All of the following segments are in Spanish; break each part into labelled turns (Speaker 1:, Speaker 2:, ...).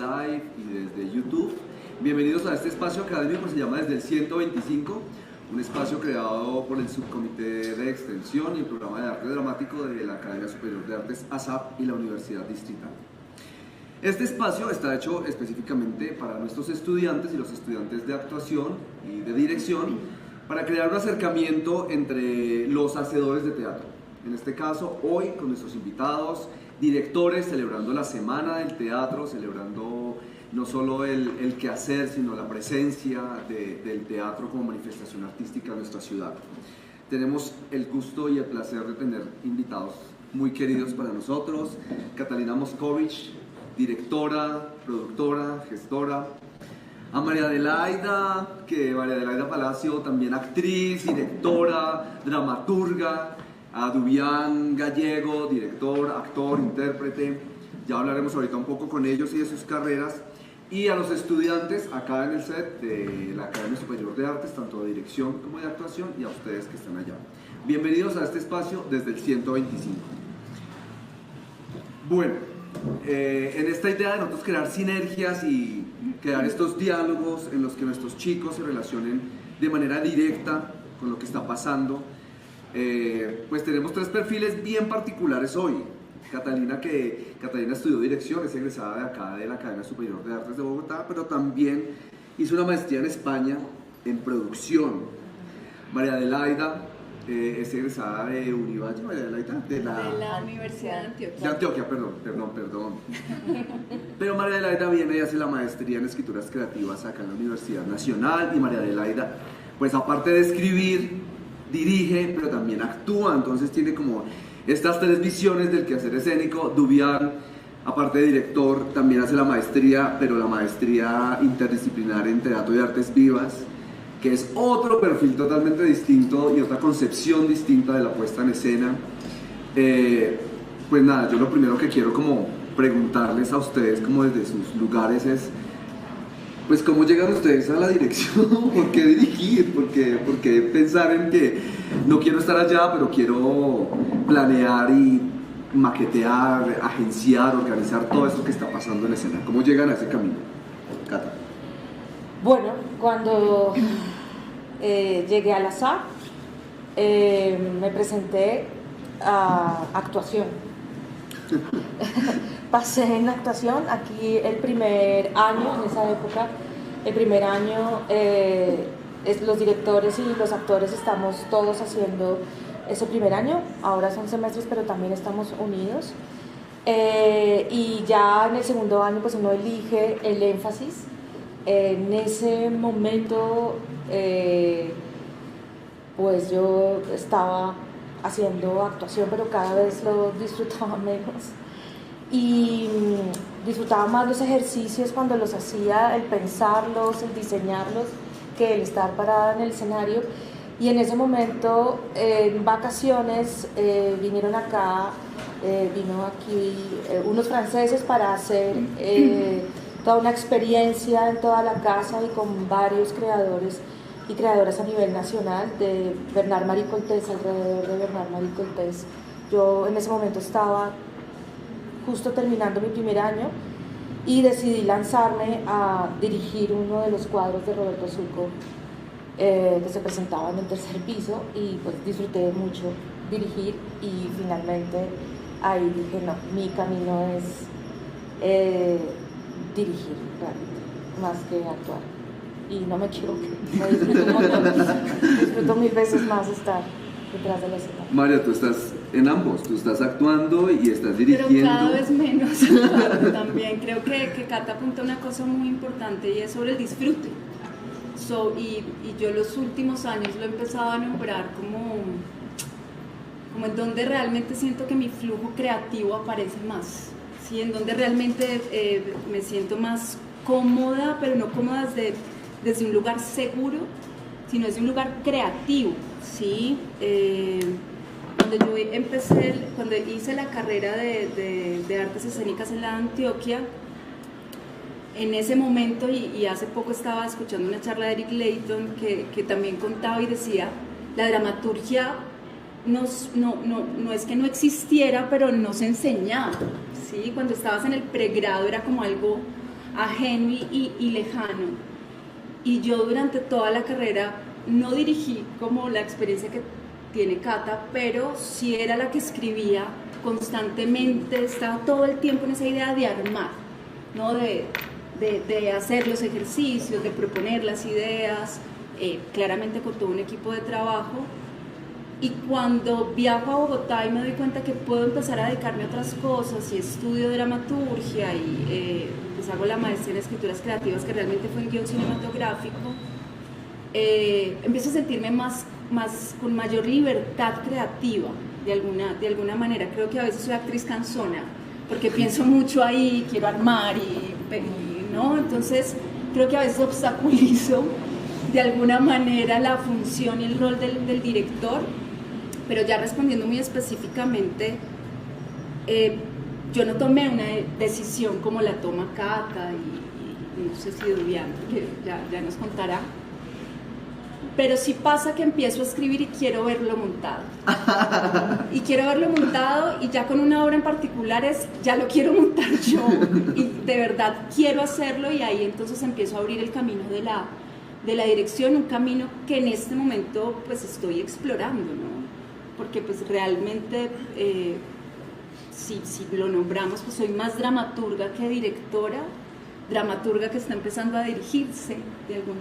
Speaker 1: Live y desde YouTube. Bienvenidos a este espacio académico que se llama Desde el 125, un espacio creado por el Subcomité de Extensión y el Programa de Arte Dramático de la Academia Superior de Artes ASAP y la Universidad Distrital. Este espacio está hecho específicamente para nuestros estudiantes y los estudiantes de actuación y de dirección para crear un acercamiento entre los hacedores de teatro. En este caso, hoy con nuestros invitados, directores, celebrando la Semana del Teatro, celebrando no solo el quehacer, sino la presencia del teatro como manifestación artística en nuestra ciudad. Tenemos el gusto y el placer de tener invitados muy queridos para nosotros. Catalina Moscovich, directora, productora, gestora. A María Adelaida Palacio, también actriz, directora, dramaturga. A Dubián Gallego, director, actor, intérprete. Ya hablaremos ahorita un poco con ellos y de sus carreras. Y a los estudiantes acá en el set de la Academia Superior de Artes, tanto de dirección como de actuación, y a ustedes que están allá. Bienvenidos a este espacio desde el 125. Bueno, en esta idea de nosotros crear sinergias y crear estos diálogos en los que nuestros chicos se relacionen de manera directa con lo que está pasando, pues tenemos tres perfiles bien particulares hoy. Catalina estudió dirección, es egresada de acá de la Academia Superior de Artes de Bogotá, pero también hizo una maestría en España en producción. María Adelaida es egresada de Univalle, de la Universidad de Antioquia. De Antioquia, perdón. Pero María Adelaida viene y hace la maestría en escrituras creativas acá en la Universidad Nacional, y María Adelaida, pues aparte de escribir, dirige, pero también actúa, entonces tiene como estas tres visiones del quehacer escénico. Dubián, aparte de director, también hace la maestría, pero la maestría interdisciplinar en Teatro y Artes Vivas, que es otro perfil totalmente distinto y otra concepción distinta de la puesta en escena. Pues nada, yo lo primero que quiero como preguntarles a ustedes, como desde sus lugares, es pues cómo llegan ustedes a la dirección. ¿Por qué dirigir? ¿Por qué pensar en que no quiero estar allá, pero quiero planear y maquetear, agenciar, organizar todo esto que está pasando en la escena? ¿Cómo llegan a ese camino? Cata.
Speaker 2: Bueno, cuando llegué a la SAP, me presenté a actuación. Pasé en actuación aquí el primer año, en esa época, los directores y los actores estamos todos haciendo ese primer año. Ahora son semestres, pero también estamos unidos. Y ya en el segundo año pues uno elige el énfasis. En ese momento pues yo estaba haciendo actuación, pero cada vez lo disfrutaba menos. Y disfrutaba más los ejercicios cuando los hacía, el pensarlos, el diseñarlos, que el estar parada en el escenario. Y en ese momento, en vacaciones, vino aquí unos franceses para hacer toda una experiencia en toda la casa y con varios creadores y creadoras a nivel nacional, de Bernard-Marie Coltés, alrededor de Bernard-Marie Coltés. Yo en ese momento estaba justo terminando mi primer año y decidí lanzarme a dirigir uno de los cuadros de Roberto Zucco que se presentaba en el tercer piso, y pues disfruté mucho dirigir, y finalmente ahí dije no, mi camino es dirigir realmente, más que actuar, y no me equivoqué, me disfruto un montón, disfruto mil veces más estar detrás de la escena.
Speaker 1: María, tú estás en ambos, tú estás actuando y estás dirigiendo.
Speaker 3: Pero cada vez menos. También creo que Cata apunta una cosa muy importante, y es sobre el disfrute. Y yo los últimos años lo he empezado a nombrar como en donde realmente siento que mi flujo creativo aparece más, ¿sí? En donde realmente me siento más cómoda, pero no cómoda desde un lugar seguro, sino desde un lugar creativo, ¿sí? Cuando hice la carrera de artes escénicas en la Antioquia, en ese momento, y hace poco estaba escuchando una charla de Eric Layton que también contaba y decía, la dramaturgia no es que no existiera, pero no se enseñaba, ¿sí? Cuando estabas en el pregrado era como algo ajeno y lejano. Y yo durante toda la carrera no dirigí como la experiencia que tiene Cata, pero sí era la que escribía constantemente, estaba todo el tiempo en esa idea de armar, ¿no? de hacer los ejercicios, de proponer las ideas, claramente con todo un equipo de trabajo. Y cuando viajo a Bogotá y me doy cuenta que puedo empezar a dedicarme a otras cosas y estudio dramaturgia y pues hago la maestría en escrituras creativas, que realmente fue en guión cinematográfico, empiezo a sentirme con mayor libertad creativa de alguna manera. Creo que a veces soy actriz cansona porque pienso mucho ahí, quiero armar ¿no? Entonces creo que a veces obstaculizo de alguna manera la función y el rol del director. Pero ya respondiendo muy específicamente, yo no tomé una decisión como la toma Cata y no sé si Dubián, que ya nos contará. Pero sí pasa que empiezo a escribir y quiero verlo montado. Y quiero verlo montado y ya con una obra en particular ya lo quiero montar yo. Y de verdad quiero hacerlo y ahí entonces empiezo a abrir el camino de la dirección, un camino que en este momento pues estoy explorando, ¿no? Porque pues realmente, si lo nombramos, pues soy más dramaturga que directora, dramaturga que está empezando a dirigirse de alguna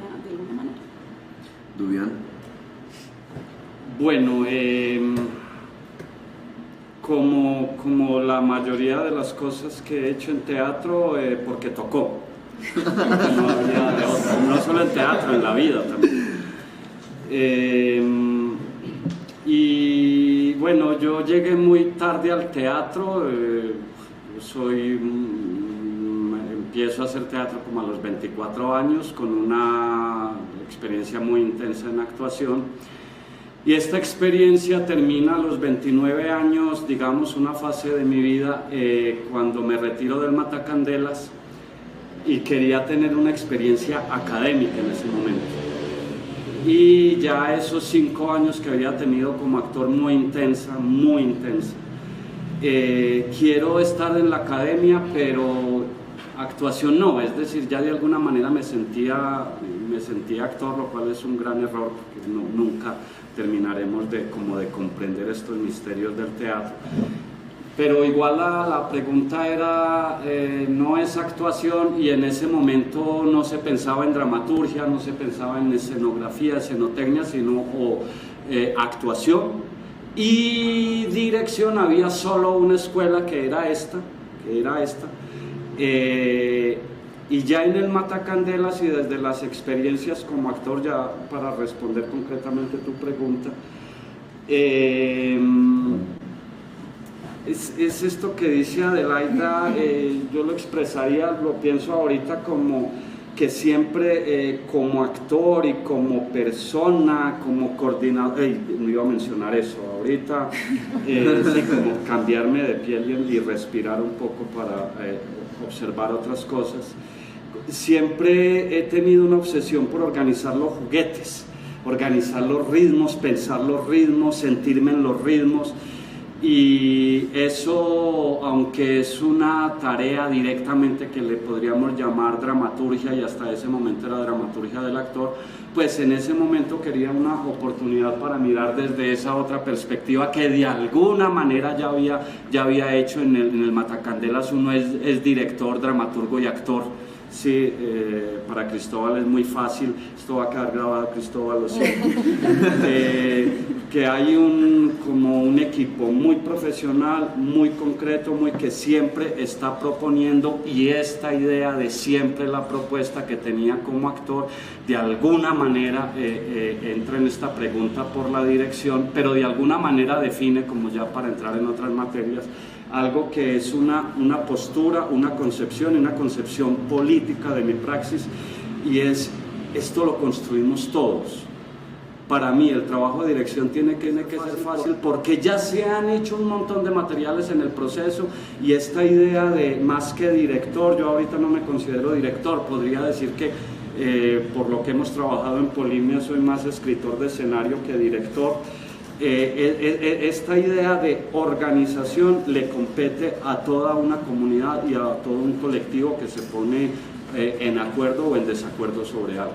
Speaker 3: manera.
Speaker 1: Dubián.
Speaker 4: Bueno, como la mayoría de las cosas que he hecho en teatro, porque tocó. No había de otra, no solo en teatro, en la vida también. Y bueno, yo llegué muy tarde al teatro, empiezo a hacer teatro como a los 24 años, con una experiencia muy intensa en actuación, y esta experiencia termina a los 29 años, digamos una fase de mi vida, cuando me retiro del Matacandelas y quería tener una experiencia académica en ese momento. Y ya esos 5 años que había tenido como actor muy intensa. Quiero estar en la academia, pero actuación no, es decir, ya de alguna manera me sentía actor, lo cual es un gran error, porque nunca terminaremos de comprender estos misterios del teatro. Pero igual la pregunta era, no es actuación, y en ese momento no se pensaba en dramaturgia, no se pensaba en escenografía, escenotecnia, sino actuación y dirección. Había solo una escuela que era esta. Y ya en el Matacandelas y desde las experiencias como actor, ya para responder concretamente tu pregunta, es esto que dice Adelaida, yo lo expresaría, lo pienso ahorita como que siempre como actor y como persona, como coordinador, no iba a mencionar eso ahorita, sí, como cambiarme de piel y respirar un poco para observar otras cosas. Siempre he tenido una obsesión por organizar los juguetes, organizar los ritmos, pensar los ritmos, sentirme en los ritmos. Y eso, aunque es una tarea directamente que le podríamos llamar dramaturgia, y hasta ese momento era dramaturgia del actor, pues en ese momento quería una oportunidad para mirar desde esa otra perspectiva que de alguna manera ya había hecho en el Matacandelas. Uno es director, dramaturgo y actor. Sí, para Cristóbal es muy fácil, esto va a quedar grabado, Cristóbal, lo siento. Que hay como un equipo muy profesional, muy concreto, que siempre está proponiendo, y esta idea de siempre la propuesta que tenía como actor, de alguna manera entra en esta pregunta por la dirección, pero de alguna manera define, como ya para entrar en otras materias, algo que es una postura, una concepción política de mi praxis, y esto lo construimos todos. Para mí el trabajo de dirección tiene que ser fácil, porque ya se han hecho un montón de materiales en el proceso, y esta idea de más que director, yo ahorita no me considero director, podría decir que por lo que hemos trabajado en Polimia soy más escritor de escenario que director. Esta idea de organización le compete a toda una comunidad y a todo un colectivo que se pone en acuerdo o en desacuerdo sobre algo.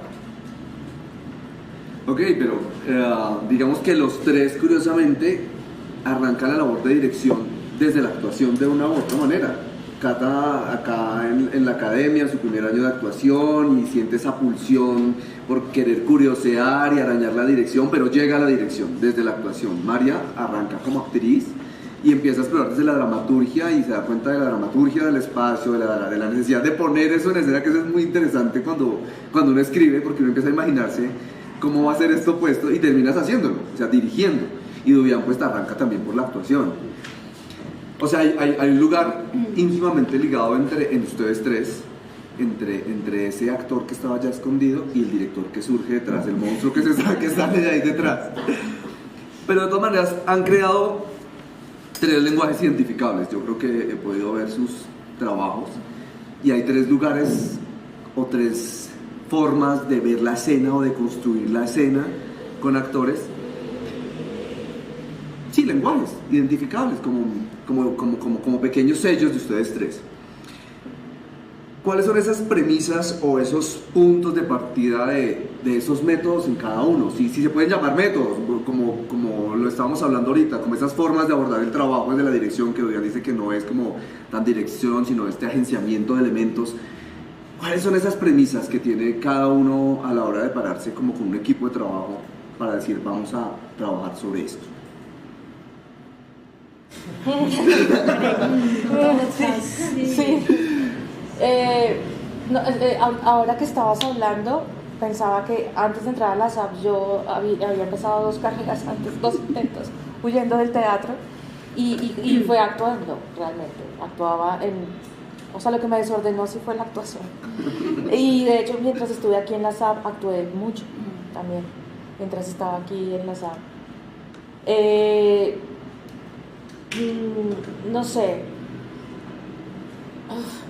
Speaker 1: Ok, pero digamos que los tres, curiosamente, arrancan la labor de dirección desde la actuación de una u otra manera. Cata acá en la academia, su primer año de actuación, y siente esa pulsión por querer curiosear y arañar la dirección, pero llega a la dirección desde la actuación. María arranca como actriz y empieza a explorar desde la dramaturgia y se da cuenta de la dramaturgia del espacio, de la necesidad de poner eso en escena, que eso es muy interesante cuando uno escribe, porque uno empieza a imaginarse cómo va a ser esto puesto y terminas haciéndolo, o sea, dirigiendo. Y Dubián pues arranca también por la actuación. O sea, hay un lugar íntimamente ligado entre ustedes tres, entre ese actor que estaba ya escondido y el director que surge detrás, el monstruo que sale de ahí detrás. Pero de todas maneras han creado 3 lenguajes identificables. Yo creo que he podido ver sus trabajos y hay 3 lugares o 3 formas de ver la escena o de construir la escena con actores. Sí, lenguajes identificables, como pequeños sellos de ustedes 3. ¿Cuáles son esas premisas o esos puntos de partida de esos métodos en cada uno? Si se pueden llamar métodos, como lo estábamos hablando ahorita, como esas formas de abordar el trabajo desde la dirección, que Dubián dice que no es como tan dirección, sino este agenciamiento de elementos. ¿Cuáles son esas premisas que tiene cada uno a la hora de pararse como con un equipo de trabajo para decir vamos a trabajar sobre esto?
Speaker 2: Sí. Ahora que estabas hablando, pensaba que antes de entrar a la SAP yo había empezado 2 carreras antes, 2 intentos, huyendo del teatro y fue actuando realmente. Actuaba o sea, lo que me desordenó sí fue la actuación. Y de hecho, mientras estuve aquí en la SAP, actué mucho también, mientras estaba aquí en la SAP. No sé,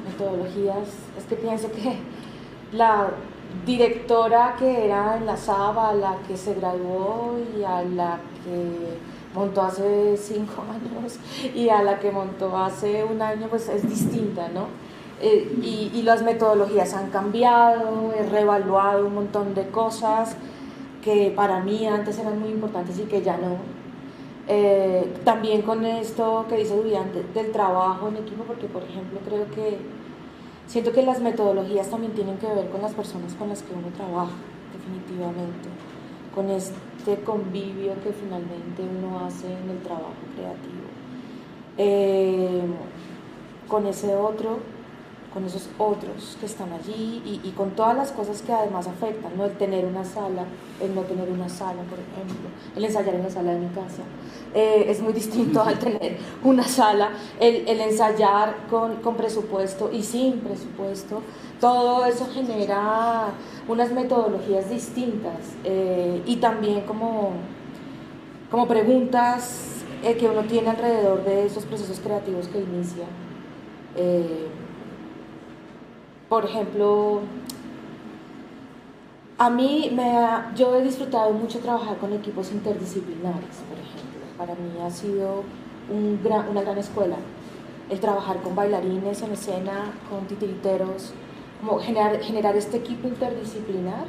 Speaker 2: metodologías, es que pienso que la directora que era en la SAP, a la que se graduó y a la que montó hace 5 años y a la que montó hace 1 año, pues es distinta, ¿no? Y las metodologías han cambiado, he reevaluado un montón de cosas que para mí antes eran muy importantes y que ya no. También con esto que dice Dubián del trabajo en equipo, porque por ejemplo siento que las metodologías también tienen que ver con las personas con las que uno trabaja, definitivamente, con este convivio que finalmente uno hace en el trabajo creativo, con esos otros que están allí y con todas las cosas que además afectan, ¿no? El tener una sala, el no tener una sala, por ejemplo, el ensayar en la sala de mi casa, es muy distinto al tener una sala, el ensayar con presupuesto y sin presupuesto. Todo eso genera unas metodologías distintas y también como preguntas que uno tiene alrededor de esos procesos creativos que inicia. Por ejemplo, yo he disfrutado mucho trabajar con equipos interdisciplinares, por ejemplo. Para mí ha sido una gran escuela el trabajar con bailarines en escena, con titiriteros, como generar este equipo interdisciplinar,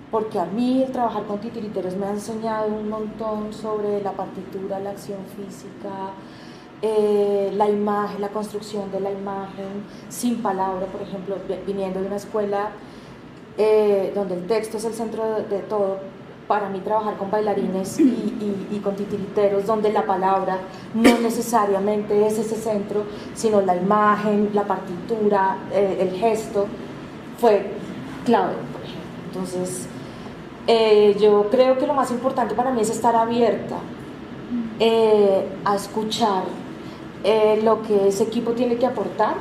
Speaker 2: porque a mí el trabajar con titiriteros me ha enseñado un montón sobre la partitura, la acción física, la imagen, la construcción de la imagen sin palabra, por ejemplo, viniendo de una escuela donde el texto es el centro de todo. Para mí trabajar con bailarines y con titiriteros donde la palabra no necesariamente es ese centro, sino la imagen, la partitura, el gesto, fue clave, por ejemplo. Entonces, yo creo que lo más importante para mí es estar abierta a escuchar lo que ese equipo tiene que aportar,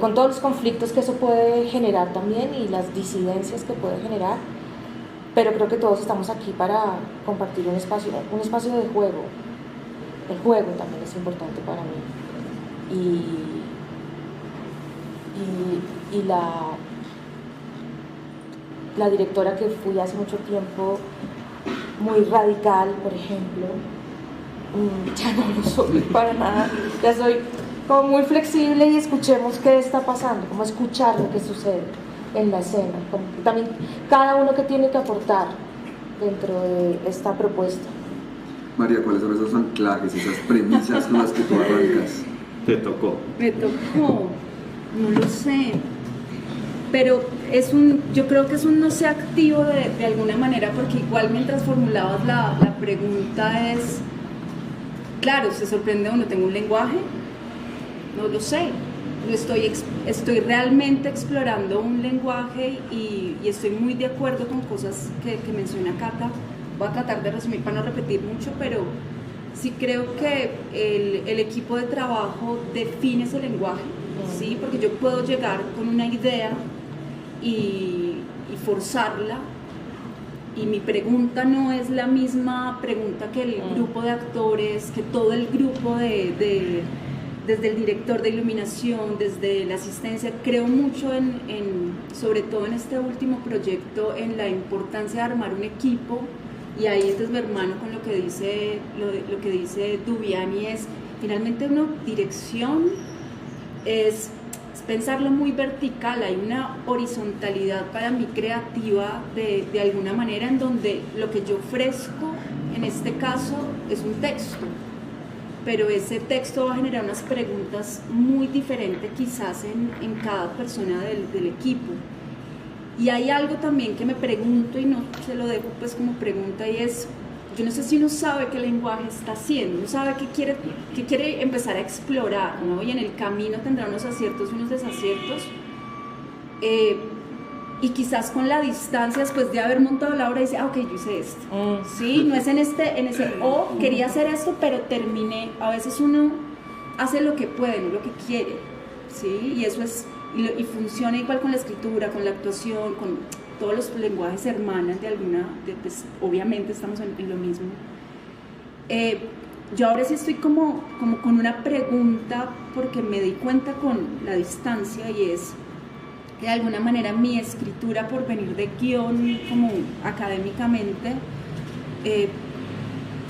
Speaker 2: con todos los conflictos que eso puede generar también y las disidencias que puede generar, pero creo que todos estamos aquí para compartir un espacio de juego. El juego también es importante para mí y la directora que fui hace mucho tiempo, muy radical, por ejemplo, ya no lo soy para nada, ya soy como muy flexible y escuchemos qué está pasando, como escuchar lo que sucede en la escena, como que también cada uno que tiene que aportar dentro de esta propuesta.
Speaker 1: María, ¿cuáles son esos anclajes, esas premisas con las que tú arrancas?
Speaker 4: Te tocó.
Speaker 3: Me tocó, no lo sé, pero yo creo que es un no sé activo de alguna manera, porque igual mientras formulabas la pregunta es, claro, se sorprende uno, ¿tengo un lenguaje? No lo sé, estoy realmente explorando un lenguaje y estoy muy de acuerdo con cosas que menciona Cata. Voy a tratar de resumir para no repetir mucho, pero sí creo que el equipo de trabajo define ese lenguaje, ¿sí? Porque yo puedo llegar con una idea y forzarla, y mi pregunta no es la misma pregunta que el grupo de actores, que todo el grupo desde el director de iluminación, desde la asistencia. Creo mucho sobre todo en este último proyecto, en la importancia de armar un equipo. Y ahí este es mi hermano con lo que dice Dubiani, es finalmente una dirección, es pensarlo muy vertical, hay una horizontalidad para mí creativa de alguna manera, en donde lo que yo ofrezco en este caso es un texto, pero ese texto va a generar unas preguntas muy diferentes quizás en cada persona del equipo. Y hay algo también que me pregunto, y no se lo dejo pues como pregunta, y es, yo no sé si uno sabe qué lenguaje está haciendo, uno sabe qué quiere empezar a explorar, ¿no? Y en el camino tendrá unos aciertos y unos desaciertos, y quizás con la distancia, después de haber montado la obra, dice, ok, yo hice esto, ¿sí? No es en ese, quería hacer esto, pero terminé. A veces uno hace lo que puede, no lo que quiere, ¿sí? Y eso es... Y funciona igual con la escritura, con la actuación, con todos los lenguajes hermanos pues, obviamente estamos en lo mismo. Yo ahora sí estoy como con una pregunta, porque me di cuenta con la distancia, y es que de alguna manera mi escritura, por venir de guión como académicamente,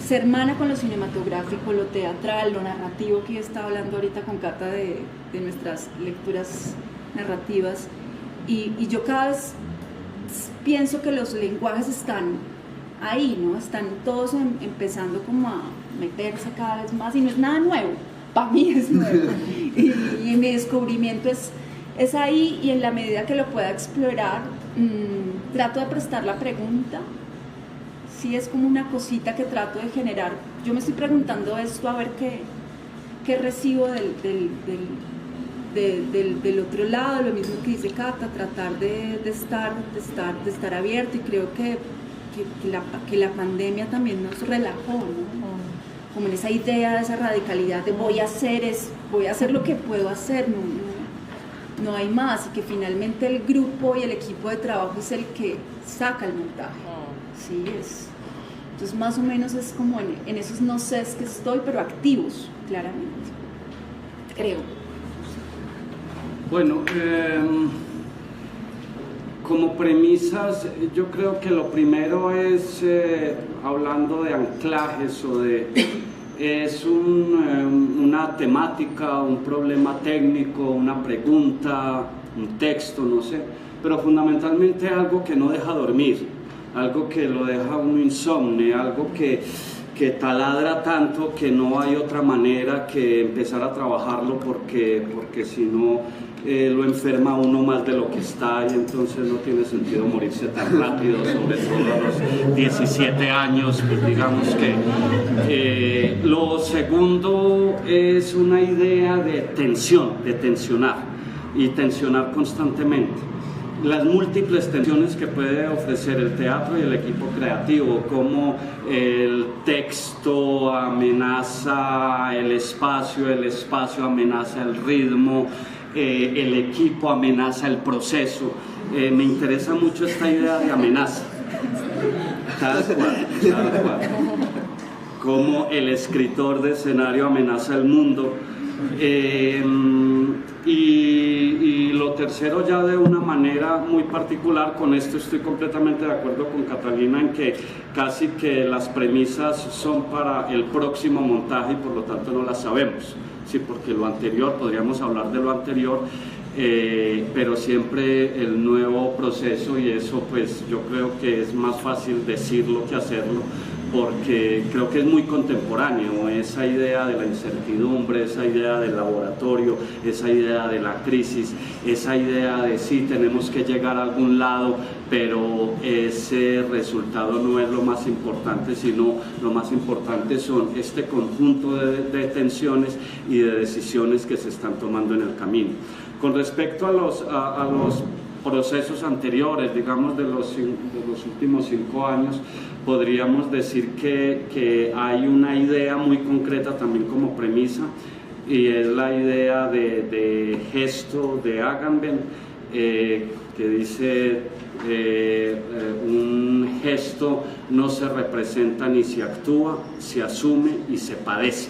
Speaker 3: se hermana con lo cinematográfico, lo teatral, lo narrativo, que yo estaba hablando ahorita con Cata de nuestras lecturas narrativas, y yo cada vez pienso que los lenguajes están ahí, ¿no? Están todos empezando como a meterse cada vez más, y no es nada nuevo, para mí es nuevo, y mi descubrimiento es ahí, y en la medida que lo pueda explorar, trato de prestar la pregunta. Sí, es como una cosita que trato de generar. Yo me estoy preguntando esto, a ver qué recibo del otro lado, lo mismo que dice Cata, tratar de estar abierto, y creo que la pandemia también nos relajó, ¿no? Como en esa idea, de esa radicalidad de voy a hacer lo que puedo hacer, no hay más, y que finalmente el grupo y el equipo de trabajo es el que saca el montaje. Sí, entonces más o menos es como en esos no sé es que estoy, pero activos, claramente, creo.
Speaker 4: Bueno, como premisas, yo creo que lo primero es, hablando de anclajes es una temática, un problema técnico, una pregunta, un texto, no sé, pero fundamentalmente algo que no deja dormir, algo que lo deja uno insomne, algo que taladra tanto que no hay otra manera que empezar a trabajarlo, porque si no lo enferma uno más de lo que está, y entonces no tiene sentido morirse tan rápido, sobre todo a los 17 años, pues digamos que lo segundo es una idea de tensión, de tensionar, y tensionar constantemente. Las múltiples tensiones que puede ofrecer el teatro y el equipo creativo, como el texto amenaza el espacio amenaza el ritmo, el equipo amenaza el proceso. Me interesa mucho esta idea de amenaza, tal cual. Como el escritor de escenario amenaza el mundo. Y lo tercero, ya de una manera muy particular, con esto estoy completamente de acuerdo con Catalina, en que casi que las premisas son para el próximo montaje y por lo tanto no las sabemos. sí, porque lo anterior, podríamos hablar de lo anterior, pero siempre el nuevo proceso, y eso pues yo creo que es más fácil decirlo que hacerlo, porque creo que es muy contemporáneo, esa idea de la incertidumbre, esa idea del laboratorio, esa idea de la crisis, esa idea de sí, tenemos que llegar a algún lado, pero ese resultado no es lo más importante, sino lo más importante son este conjunto de tensiones y de decisiones que se están tomando en el camino. Con respecto a los procesos anteriores, digamos de los últimos 5 años, podríamos decir que hay una idea muy concreta también como premisa, y es la idea de gesto de Agamben, que dice un gesto no se representa ni se actúa, se asume y se padece.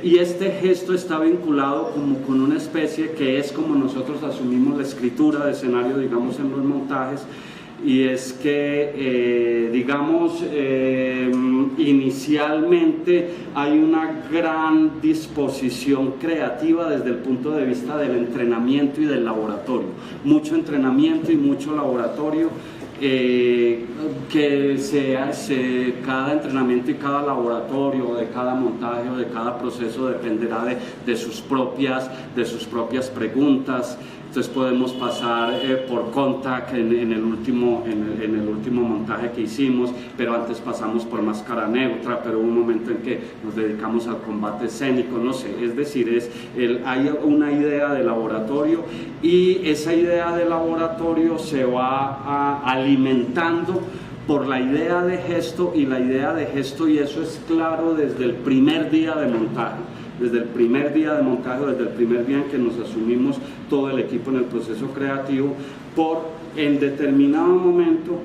Speaker 4: Y este gesto está vinculado como con una especie que es como nosotros asumimos la escritura de escenario, digamos, en los montajes, y es que, digamos, inicialmente hay una gran disposición creativa desde el punto de vista del entrenamiento y del laboratorio, mucho entrenamiento y mucho laboratorio. Cada entrenamiento y cada laboratorio, de cada montaje o de cada proceso dependerá de sus propias preguntas. Entonces podemos pasar por Contact en el último montaje que hicimos, pero antes pasamos por Máscara Neutra, pero hubo un momento en que nos dedicamos al combate escénico, no sé, es decir, hay una idea de laboratorio, y esa idea de laboratorio se va alimentando por la idea de gesto, y la idea de gesto, y eso es claro desde el primer día de montaje. Desde el primer día de montaje, desde el primer día en que nos asumimos todo el equipo en el proceso creativo, en determinado momento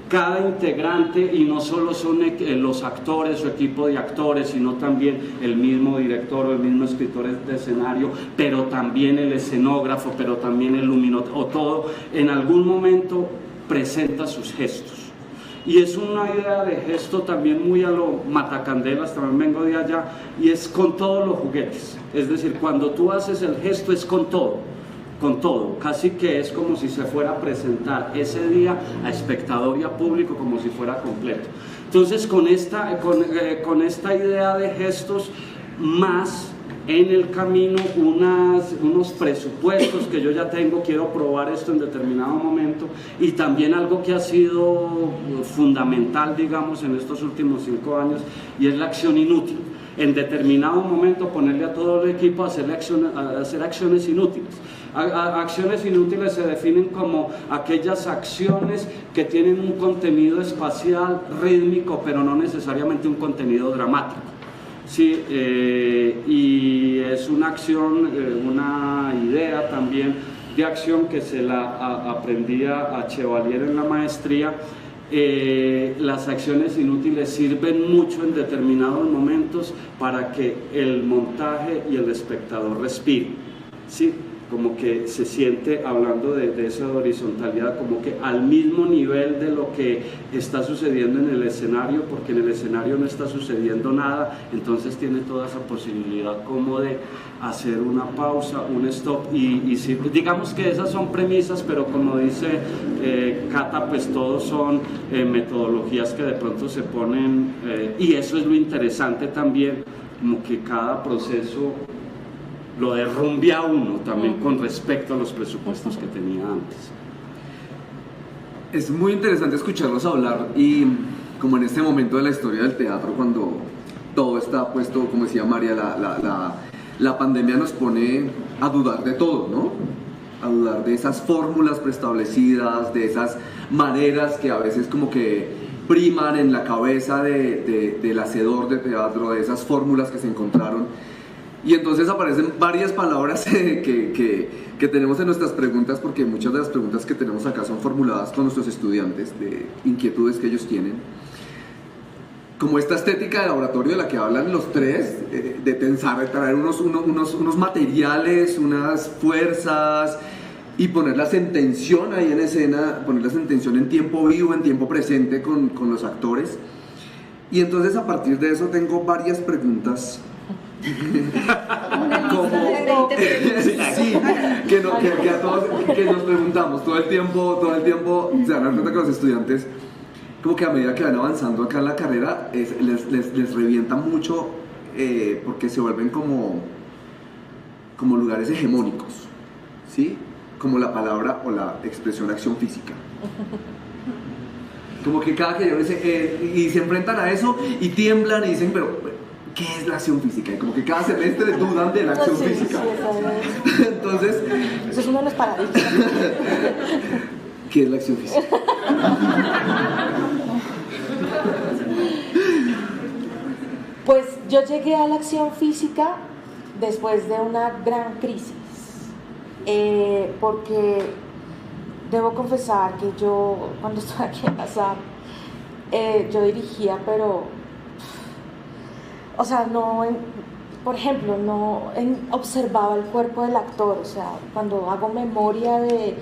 Speaker 4: cada integrante, y no solo son los actores o equipo de actores, sino también el mismo director o el mismo escritor de escenario, pero también el escenógrafo, pero también el luminotécnico, o todo, en algún momento presenta sus gestos. Y es una idea de gesto también muy a lo Matacandelas, también vengo de allá, y es con todos los juguetes. Es decir, cuando tú haces el gesto es con todo, casi que es como si se fuera a presentar ese día a espectador y a público como si fuera completo. Entonces con esta idea de gestos, más en el camino unos presupuestos que yo ya tengo, quiero probar esto en determinado momento, y también algo que ha sido fundamental, digamos, en estos últimos 5 años, y es la acción inútil. En determinado momento ponerle a todo el equipo a hacer acciones inútiles. Acciones inútiles se definen como aquellas acciones que tienen un contenido espacial, rítmico, pero no necesariamente un contenido dramático. Sí, y es una acción, una idea también de acción que se la aprendía a Chevalier en la maestría. Las acciones inútiles sirven mucho en determinados momentos para que el montaje y el espectador respiren, ¿sí? Como que se siente, hablando de esa horizontalidad, como que al mismo nivel de lo que está sucediendo en el escenario, porque en el escenario no está sucediendo nada, entonces tiene toda esa posibilidad como de hacer una pausa, un stop, y sí, digamos que esas son premisas, pero como dice Cata, pues todos son metodologías que de pronto se ponen, y eso es lo interesante también, como que cada proceso lo derrumbe a uno también con respecto a los presupuestos que tenía antes.
Speaker 1: Es muy interesante escucharlos hablar, y como en este momento de la historia del teatro, cuando todo está puesto, como decía María, la pandemia nos pone a dudar de todo, ¿no? A dudar de esas fórmulas preestablecidas, de esas maneras que a veces como que priman en la cabeza del hacedor de teatro, de esas fórmulas que se encontraron. Y entonces aparecen varias palabras que tenemos en nuestras preguntas, porque muchas de las preguntas que tenemos acá son formuladas con nuestros estudiantes, de inquietudes que ellos tienen. Como esta estética de laboratorio de la que hablan los tres, de pensar, de traer unos materiales, unas fuerzas, y ponerlas en tensión ahí en escena, ponerlas en tensión en tiempo vivo, en tiempo presente con los actores. Y entonces a partir de eso tengo varias preguntas Como, sí, que a todos que nos preguntamos todo el tiempo se dan cuenta que los estudiantes como que a medida que van avanzando acá en la carrera les revienta mucho porque se vuelven como lugares hegemónicos, ¿sí? Como la palabra o la expresión acción física. Como que cada que yo y se enfrentan a eso y tiemblan y dicen, pero ¿qué es la acción física? Y como que cada semestre dudan de la acción física.
Speaker 2: Sí,
Speaker 1: Entonces,
Speaker 2: eso es uno de los paradigmas.
Speaker 1: ¿Qué es la acción física?
Speaker 2: Pues yo llegué a la acción física después de una gran crisis, porque debo confesar que yo, cuando estoy aquí en la SAP, yo dirigía, pero, o sea, por ejemplo, observaba el cuerpo del actor, o sea, cuando hago memoria de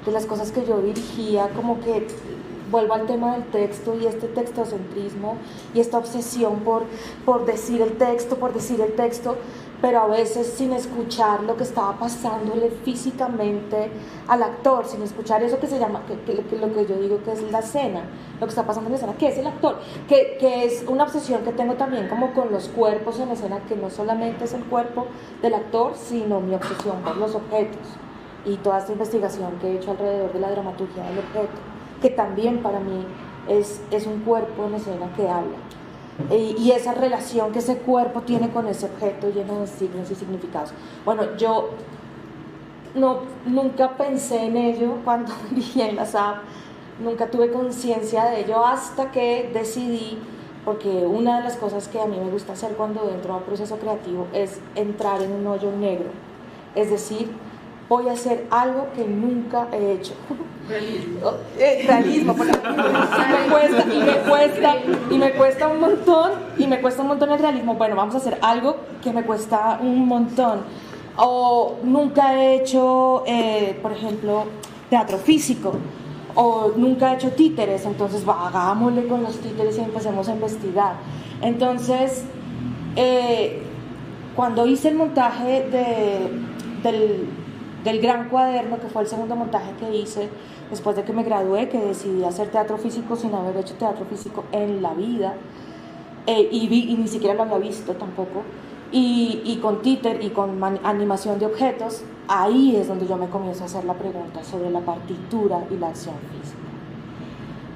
Speaker 2: las cosas que yo dirigía, como que vuelvo al tema del texto y este textocentrismo y esta obsesión por decir el texto, pero a veces sin escuchar lo que estaba pasándole físicamente al actor, sin escuchar eso que se llama, lo que yo digo que es la escena, lo que está pasando en la escena, que es el actor, que es una obsesión que tengo también como con los cuerpos en la escena, que no solamente es el cuerpo del actor, sino mi obsesión por los objetos y toda esta investigación que he hecho alrededor de la dramaturgia del objeto, que también para mí es un cuerpo en escena que habla. Y esa relación que ese cuerpo tiene con ese objeto lleno de signos y significados. Bueno, yo nunca pensé en ello cuando dirigí en la SAP, nunca tuve conciencia de ello hasta que decidí, porque una de las cosas que a mí me gusta hacer cuando entro a un proceso creativo es entrar en un hoyo negro, es decir, voy a hacer algo que nunca he hecho. Realismo, porque me cuesta un montón el realismo. Bueno, vamos a hacer algo que me cuesta un montón. O nunca he hecho, por ejemplo, teatro físico, o nunca he hecho títeres, entonces hagámosle con los títeres y empecemos a investigar. Entonces, cuando hice el montaje del gran cuaderno, que fue el segundo montaje que hice después de que me gradué, que decidí hacer teatro físico sin haber hecho teatro físico en la vida, y ni siquiera lo había visto tampoco, y con títer y con animación de objetos, ahí es donde yo me comienzo a hacer la pregunta sobre la partitura y la acción física.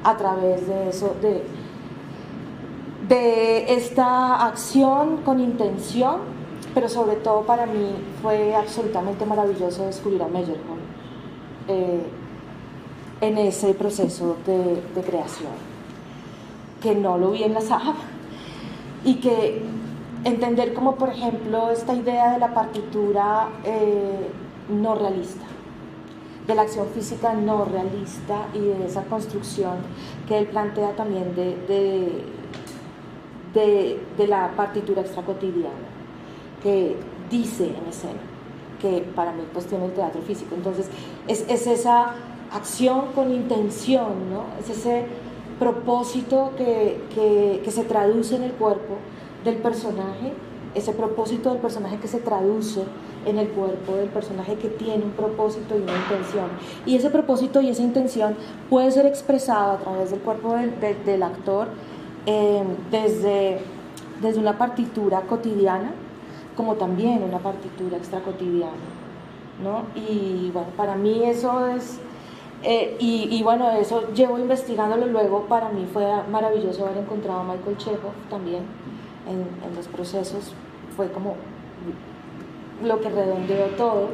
Speaker 2: A través de eso, de esta acción con intención, pero sobre todo para mí fue absolutamente maravilloso descubrir a Meyerhold en ese proceso de creación, que no lo vi en la SAP, y que entender como por ejemplo esta idea de la partitura no realista, de la acción física no realista y de esa construcción que él plantea también de la partitura extracotidiana, que dice en escena, que para mí pues tiene el teatro físico. Entonces es esa acción con intención, ¿no? Es ese propósito que se traduce en el cuerpo del personaje, ese propósito del personaje que se traduce en el cuerpo del personaje, que tiene un propósito y una intención, y ese propósito y esa intención puede ser expresado a través del cuerpo del actor, desde una partitura cotidiana como también una partitura extracotidiana, ¿no? Y bueno, para mí eso es, y bueno, eso llevo investigándolo luego. Para mí fue maravilloso haber encontrado a Michael Chekhov también en los procesos, fue como lo que redondeó todo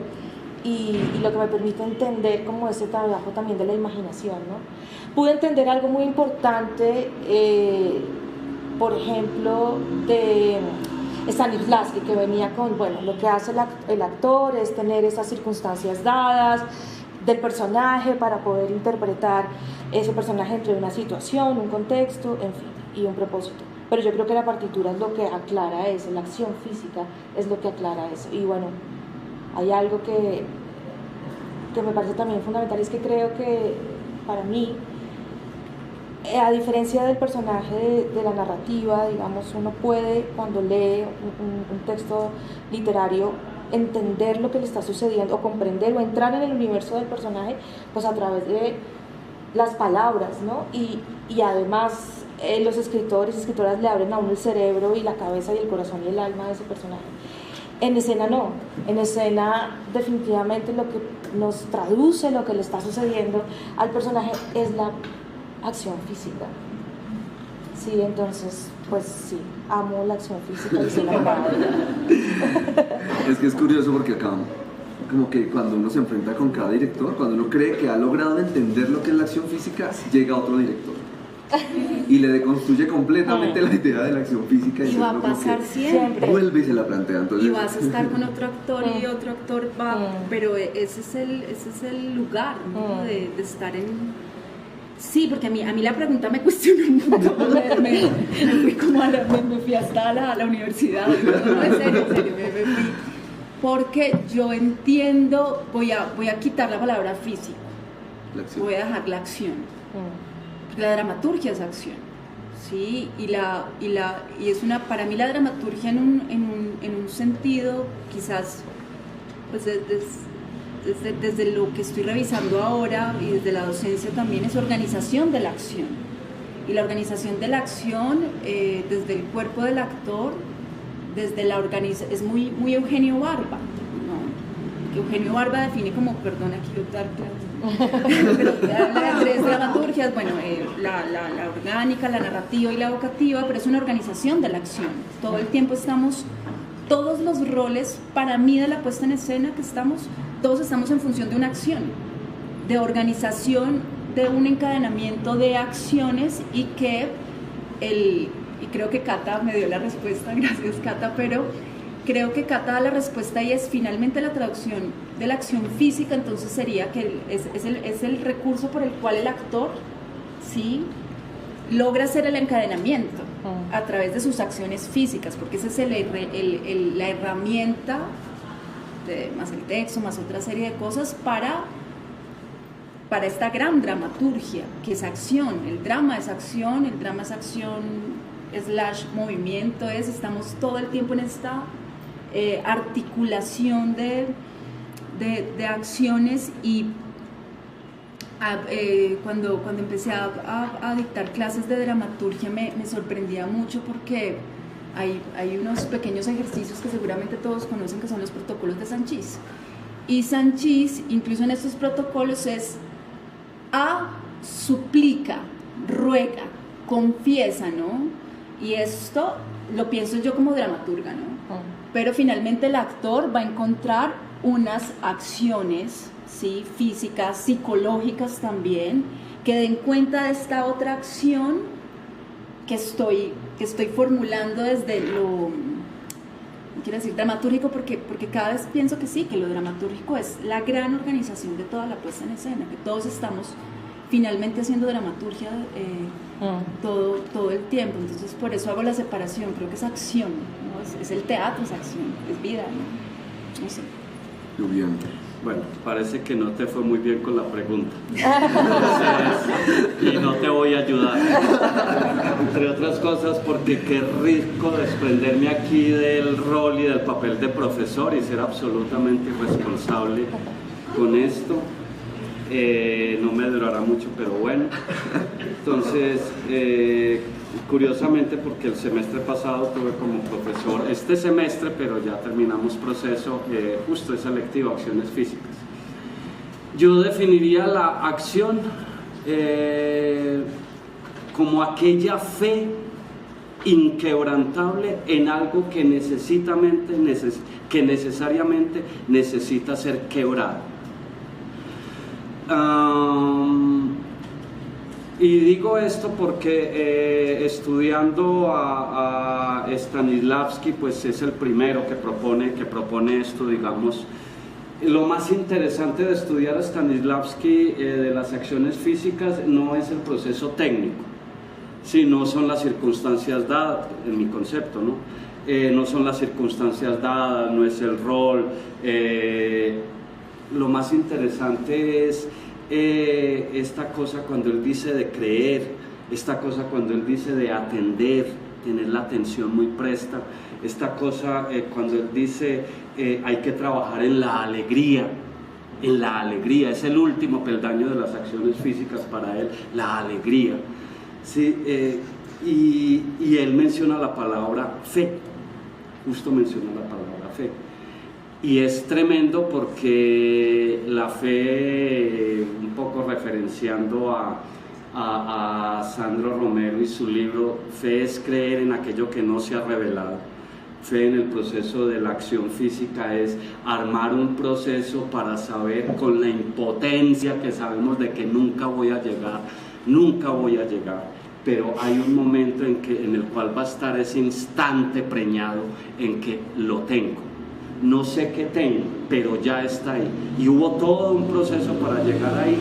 Speaker 2: y lo que me permite entender como ese trabajo también de la imaginación, ¿no? Pude entender algo muy importante, por ejemplo, de Stanislavski, que venía con, bueno, lo que hace el actor es tener esas circunstancias dadas del personaje para poder interpretar ese personaje entre una situación, un contexto, en fin, y un propósito. Pero yo creo que la partitura es lo que aclara eso, la acción física es lo que aclara eso. Y bueno, hay algo que me parece también fundamental, es que creo que para mí A diferencia del personaje de la narrativa, digamos, uno puede, cuando lee un texto literario, entender lo que le está sucediendo, o comprender o entrar en el universo del personaje, pues a través de las palabras, ¿no? Y además los escritores y escritoras le abren a uno el cerebro y la cabeza y el corazón y el alma de ese personaje. En escena no, en escena definitivamente lo que nos traduce lo que le está sucediendo al personaje es la acción física. Sí, entonces, pues sí, amo la acción física y soy enamorada.
Speaker 1: Es que es curioso porque acá, como que cuando uno se enfrenta con cada director, cuando uno cree que ha logrado entender lo que es la acción física, llega otro director y le deconstruye completamente la idea de la acción física.
Speaker 3: Y va a pasar siempre.
Speaker 1: Vuelve y se la plantea. Entonces,
Speaker 3: y vas a estar con otro actor y otro actor va, pero ese es el lugar, ¿no? de estar en... Sí, porque a mí la pregunta me cuestionó un montón, me fui como me fui hasta la universidad, no, en serio, me fui, porque yo entiendo, voy a quitar la palabra físico, voy a dejar la acción, la dramaturgia es acción, ¿sí? Y es una, para mí la dramaturgia en un sentido, quizás, pues desde lo que estoy revisando ahora y desde la docencia también, es organización de la acción. Y la organización de la acción desde el cuerpo del actor, desde la organización, es muy Eugenio Barba, ¿no? Que Eugenio Barba define como, perdón, aquí yo dar clases, pero habla de tres dramaturgias, bueno, la orgánica, la narrativa y la evocativa, pero es una organización de la acción. Todo el tiempo estamos, todos los roles, para mí, de la puesta en escena que todos estamos en función de una acción, de organización, de un encadenamiento de acciones y creo que Cata me dio la respuesta, gracias Cata, pero creo que Cata da la respuesta y es finalmente la traducción de la acción física, entonces sería que es el recurso por el cual el actor, ¿sí?, logra hacer el encadenamiento a través de sus acciones físicas, porque esa es la herramienta, más el texto, más otra serie de cosas para esta gran dramaturgia, que es acción. El drama es acción / movimiento, estamos todo el tiempo en esta articulación de acciones. Y cuando empecé a dictar clases de dramaturgia me sorprendía mucho porque hay unos pequeños ejercicios que seguramente todos conocen, que son los protocolos de Sanchis. Y Sanchis, incluso en estos protocolos, es suplica, ruega, confiesa, ¿no? Y esto lo pienso yo como dramaturga, ¿no? Pero finalmente el actor va a encontrar unas acciones, ¿sí?, físicas, psicológicas también, que den cuenta de esta otra acción que estoy formulando desde lo, quiero decir, dramatúrgico, porque cada vez pienso que sí, que lo dramatúrgico es la gran organización de toda la puesta en escena, que todos estamos finalmente haciendo dramaturgia todo el tiempo. Entonces por eso hago la separación, creo que es acción, ¿no? Es el teatro, es acción, es vida, ¿no? No sé.
Speaker 1: Muy bien.
Speaker 4: Bueno, parece que no te fue muy bien con la pregunta. Entonces, y no te voy a ayudar. Entre otras cosas porque qué rico desprenderme aquí del rol y del papel de profesor y ser absolutamente responsable con esto. No me durará mucho, pero bueno. Entonces, curiosamente, porque el semestre pasado tuve como profesor, este semestre, pero ya terminamos proceso, justo esa electiva, acciones físicas. Yo definiría la acción como aquella fe inquebrantable en algo que necesariamente necesita ser quebrado. Y digo esto porque estudiando a Stanislavski, pues es el primero que propone esto, digamos. Lo más interesante de estudiar a Stanislavski de las acciones físicas no es el proceso técnico, sino son las circunstancias dadas, en mi concepto, ¿no? No son las circunstancias dadas, no es el rol. Lo más interesante es esta cosa cuando él dice de creer, esta cosa cuando él dice de atender, tener la atención muy presta, esta cosa cuando él dice hay que trabajar en la alegría, es el último peldaño de las acciones físicas para él, la alegría, ¿sí? Y él menciona la palabra fe, justo menciona la palabra fe. Y es tremendo porque la fe, un poco referenciando a Sandro Romero y su libro, fe es creer en aquello que no se ha revelado. Fe en el proceso de la acción física es armar un proceso para saber con la impotencia que sabemos de que nunca voy a llegar, pero hay un momento en el cual va a estar ese instante preñado en que lo tengo. No sé qué tengo, pero ya está ahí. Y hubo todo un proceso para llegar ahí.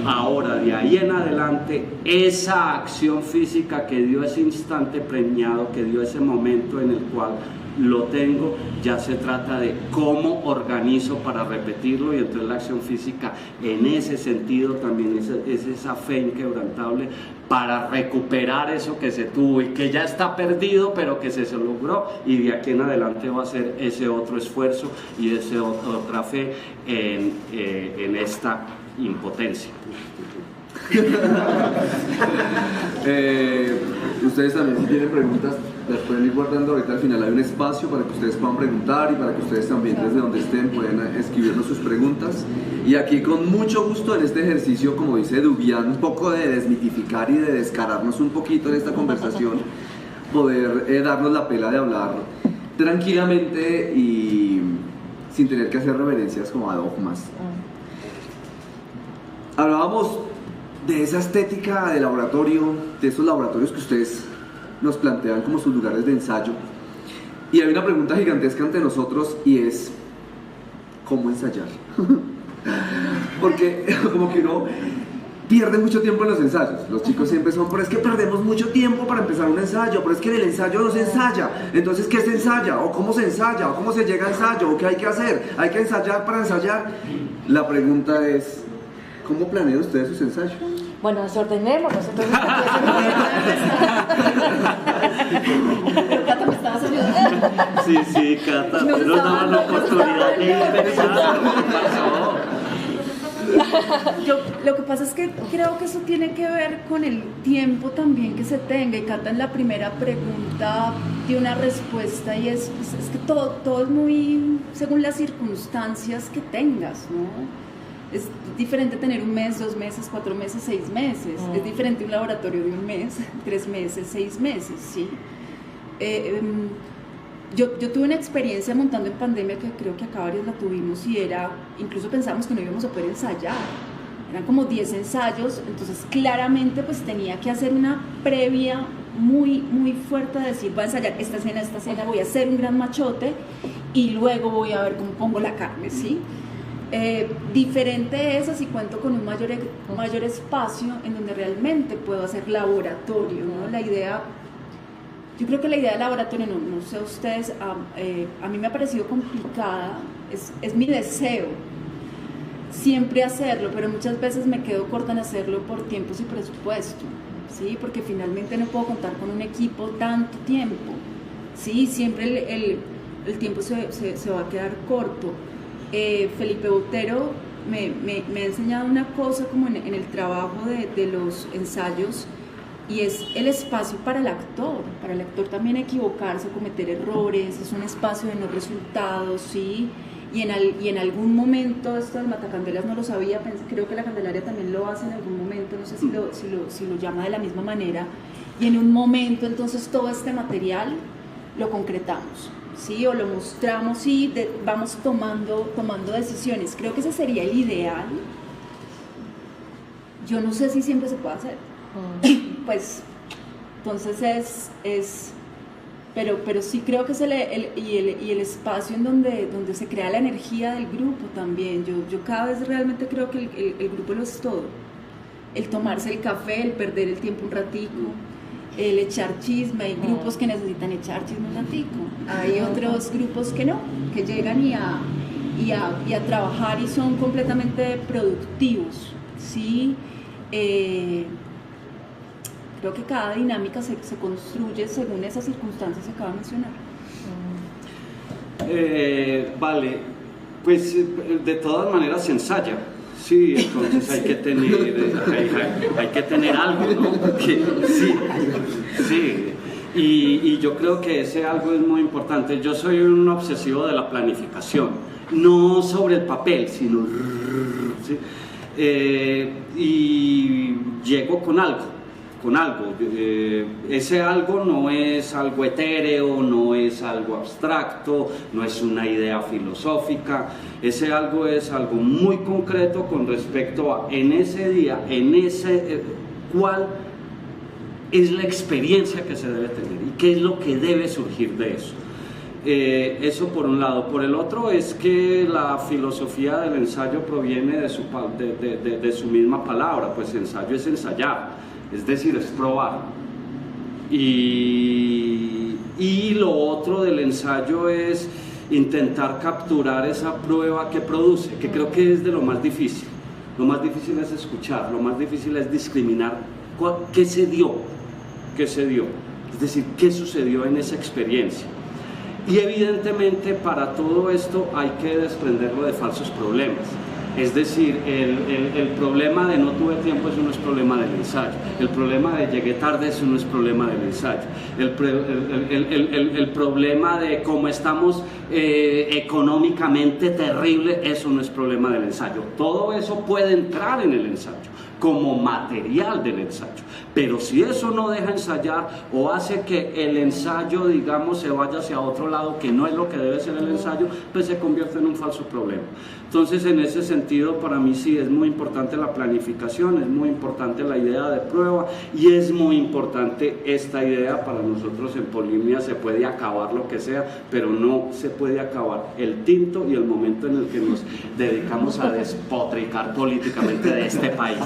Speaker 4: Ahora, de ahí en adelante, esa acción física que dio ese instante preñado, que dio ese momento en el cual lo tengo, ya se trata de cómo organizo para repetirlo, y entonces la acción física en ese sentido también es esa fe inquebrantable para recuperar eso que se tuvo y que ya está perdido pero que se logró, y de aquí en adelante va a ser ese otro esfuerzo y esa otra fe en esta impotencia.
Speaker 1: Ustedes también, si tienen preguntas, las pueden ir guardando. Ahorita al final hay un espacio para que ustedes puedan preguntar y para que ustedes también desde donde estén puedan escribirnos sus preguntas. Y aquí con mucho gusto en este ejercicio, como dice Dubian, un poco de desmitificar y de descararnos un poquito en esta conversación, poder darnos la pela de hablar tranquilamente y sin tener que hacer reverencias como a dogmas. Hablábamos de esa estética de laboratorio, de esos laboratorios que ustedes nos plantean como sus lugares de ensayo, y hay una pregunta gigantesca ante nosotros, y es ¿cómo ensayar? Porque como que uno pierde mucho tiempo en los ensayos. Los chicos siempre son, pero es que perdemos mucho tiempo para empezar un ensayo, pero es que en el ensayo no se ensaya. Entonces, ¿qué se ensaya? ¿O cómo se ensaya? ¿O cómo se llega a ensayo? ¿O qué hay que hacer? ¿Hay que ensayar para ensayar? La pregunta es, ¿cómo planean ustedes sus ensayos?
Speaker 2: Bueno, desordenémonos, entonces.
Speaker 3: Pero Cata, me estabas ayudando.
Speaker 4: Sí, Cata,
Speaker 3: No,
Speaker 4: nos daban la oportunidad de pensar.
Speaker 3: Lo que pasa es que creo que eso tiene que ver con el tiempo también que se tenga, y Cata en la primera pregunta dio una respuesta, y es que todo es muy según las circunstancias que tengas, ¿no? Es diferente tener 1 mes, 2 meses, 4 meses, 6 meses. Es diferente un laboratorio de 1 mes, 3 meses, 6 meses, ¿sí? Yo tuve una experiencia montando en pandemia que creo que acá varios la tuvimos, y era, incluso pensamos que no íbamos a poder ensayar. Eran como 10 ensayos, entonces claramente pues tenía que hacer una previa muy fuerte de decir, voy a ensayar esta escena, voy a hacer un gran machote y luego voy a ver cómo pongo la carne, ¿sí? Diferente es así, cuento con un mayor espacio en donde realmente puedo hacer laboratorio, ¿no? Yo creo que la idea de laboratorio, no sé ustedes, a mí me ha parecido complicada, es mi deseo siempre hacerlo, pero muchas veces me quedo corta en hacerlo por tiempos y presupuesto, ¿sí? Porque finalmente no puedo contar con un equipo tanto tiempo, ¿sí? Siempre el tiempo se va a quedar corto. Felipe Botero me ha enseñado una cosa como en el trabajo de los ensayos, y es el espacio para el actor también equivocarse, cometer errores, es un espacio de no resultados, ¿sí? Y en algún momento, esto del Matacandelas no lo sabía, creo que la Candelaria también lo hace en algún momento, no sé si lo llama de la misma manera, y en un momento entonces todo este material lo concretamos, ¿sí? O lo mostramos y vamos tomando decisiones. Creo que ese sería el ideal. Yo no sé si siempre se puede hacer. Pues, entonces pero sí creo que es el espacio en donde se crea la energía del grupo también. Yo cada vez realmente creo que el grupo lo es todo. El tomarse el café, el perder el tiempo un ratico, el echar chisme. Hay grupos que necesitan echar chisme un ratico, hay otros grupos que no, que llegan y a trabajar y son completamente productivos, ¿sí? Creo que cada dinámica se construye según esas circunstancias que acaba de mencionar.
Speaker 4: Vale, pues de todas maneras se ensaya. Sí, entonces hay que tener algo, ¿no? Porque, sí. Y yo creo que ese algo es muy importante. Yo soy un obsesivo de la planificación, no sobre el papel, sino... ¿sí? Y llego con algo. Ese algo no es algo etéreo, no es algo abstracto, no es una idea filosófica. Ese algo es algo muy concreto con respecto a, en ese día, cuál es la experiencia que se debe tener y qué es lo que debe surgir de eso. Eso por un lado. Por el otro es que la filosofía del ensayo proviene de su misma palabra, pues ensayo es ensayar. Es decir, es probar. Y lo otro del ensayo es intentar capturar esa prueba que produce, que creo que es de lo más difícil. Lo más difícil es escuchar, lo más difícil es discriminar qué se dio, es decir, qué sucedió en esa experiencia. Y evidentemente para todo esto hay que desprenderlo de falsos problemas. Es decir, el problema de no tuve tiempo, eso no es problema del ensayo. El problema de llegué tarde, eso no es problema del ensayo. El problema de cómo estamos económicamente terrible, eso no es problema del ensayo. Todo eso puede entrar en el ensayo como material del ensayo, pero si eso no deja ensayar o hace que el ensayo, digamos, se vaya hacia otro lado que no es lo que debe ser el ensayo, pues se convierte en un falso problema. Entonces, en ese sentido, para mí sí es muy importante la planificación, es muy importante la idea de prueba y es muy importante esta idea. Para nosotros en Polimnia se puede acabar lo que sea, pero no se puede acabar el tinto y el momento en el que nos dedicamos a despotricar políticamente de este país.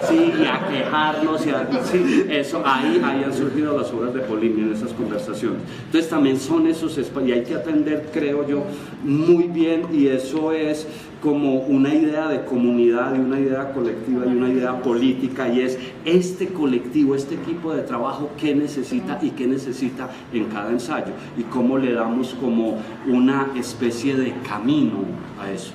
Speaker 4: Sí, y a quejarnos, sí, eso, ahí han surgido las obras de Polimnia en esas conversaciones. Entonces también son esos espacios, y hay que atender, creo yo, muy bien, y eso es como una idea de comunidad y una idea colectiva y una idea política, y es este colectivo, este equipo de trabajo, qué necesita y qué necesita en cada ensayo, y cómo le damos como una especie de camino a eso.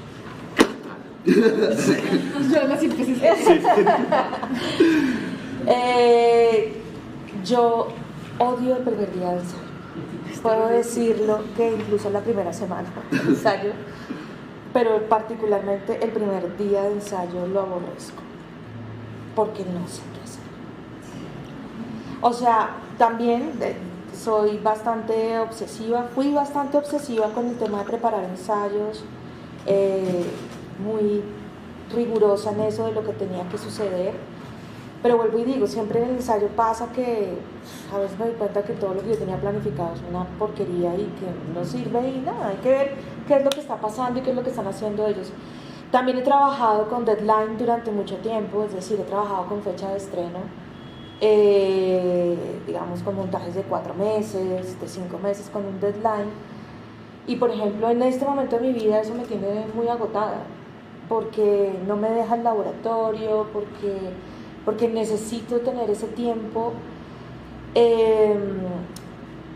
Speaker 2: Yo odio el primer día de ensayo. Puedo decirlo que incluso la primera semana de ensayo, pero particularmente el primer día de ensayo lo aborrezco porque no sé qué hacer. O sea, también soy bastante obsesiva, fui bastante obsesiva con el tema de preparar ensayos, muy rigurosa en eso de lo que tenía que suceder, pero vuelvo y digo, siempre en el ensayo pasa que a veces me doy cuenta que todo lo que yo tenía planificado es una porquería y que no sirve y nada, hay que ver qué es lo que está pasando y qué es lo que están haciendo ellos. También he trabajado con deadline durante mucho tiempo, es decir, he trabajado con fecha de estreno, digamos con montajes de 4 meses, de 5 meses con un deadline, y por ejemplo en este momento de mi vida eso me tiene muy agotada porque no me deja el laboratorio, porque necesito tener ese tiempo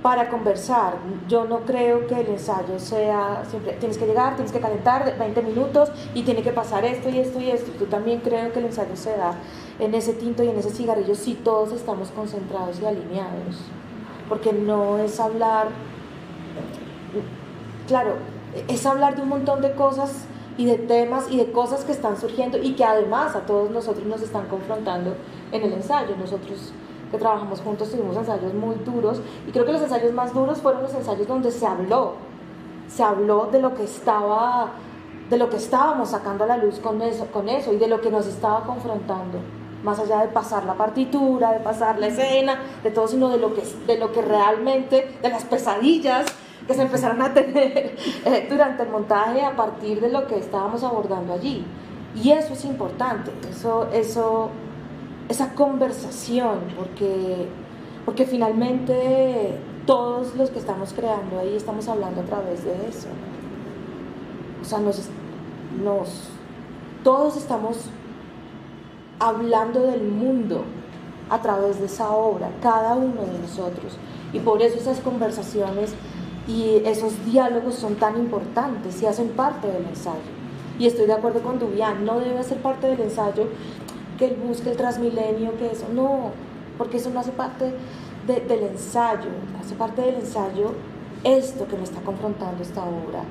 Speaker 2: para conversar. Yo no creo que el ensayo sea siempre tienes que llegar, tienes que calentar 20 minutos y tiene que pasar esto y esto y esto. Yo también creo que el ensayo se da en ese tinto y en ese cigarrillo si todos estamos concentrados y alineados, porque no es hablar, claro, es hablar de un montón de cosas y de temas y de cosas que están surgiendo y que además a todos nosotros nos están confrontando en el ensayo. Nosotros que trabajamos juntos tuvimos ensayos muy duros y creo que los ensayos más duros fueron los ensayos donde se habló de lo que estábamos sacando a la luz con eso y de lo que nos estaba confrontando, más allá de pasar la partitura, de pasar la escena, de todo, sino de lo que realmente, de las pesadillas que se empezaron a tener durante el montaje a partir de lo que estábamos abordando allí. Y eso es importante, esa conversación, porque finalmente todos los que estamos creando ahí estamos hablando a través de eso. O sea, todos estamos hablando del mundo a través de esa obra, cada uno de nosotros. Y por eso esas conversaciones y esos diálogos son tan importantes y hacen parte del ensayo. Y estoy de acuerdo con Dubián, no debe ser parte del ensayo que él busque el Transmilenio, que eso, no, porque eso no hace parte del ensayo, hace parte del ensayo esto que me está confrontando esta obra,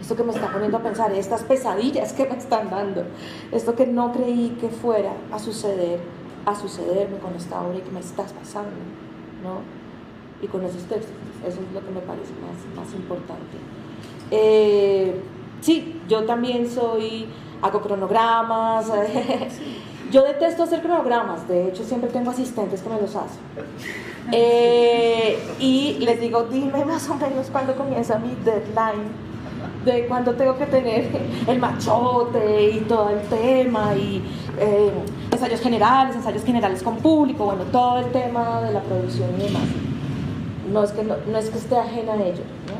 Speaker 2: esto que me está poniendo a pensar, estas pesadillas que me están dando, esto que no creí que fuera a sucederme con esta obra y que me estás pasando, ¿no? Y con esos textos, eso es lo que me parece más importante. Sí, yo también hago cronogramas, yo detesto hacer cronogramas, de hecho siempre tengo asistentes que me los hacen. Y les digo, dime más o menos cuándo comienza mi deadline, de cuándo tengo que tener el machote y todo el tema, y ensayos generales con público, bueno, todo el tema de la producción y demás. No es que esté ajena a ello, ¿no?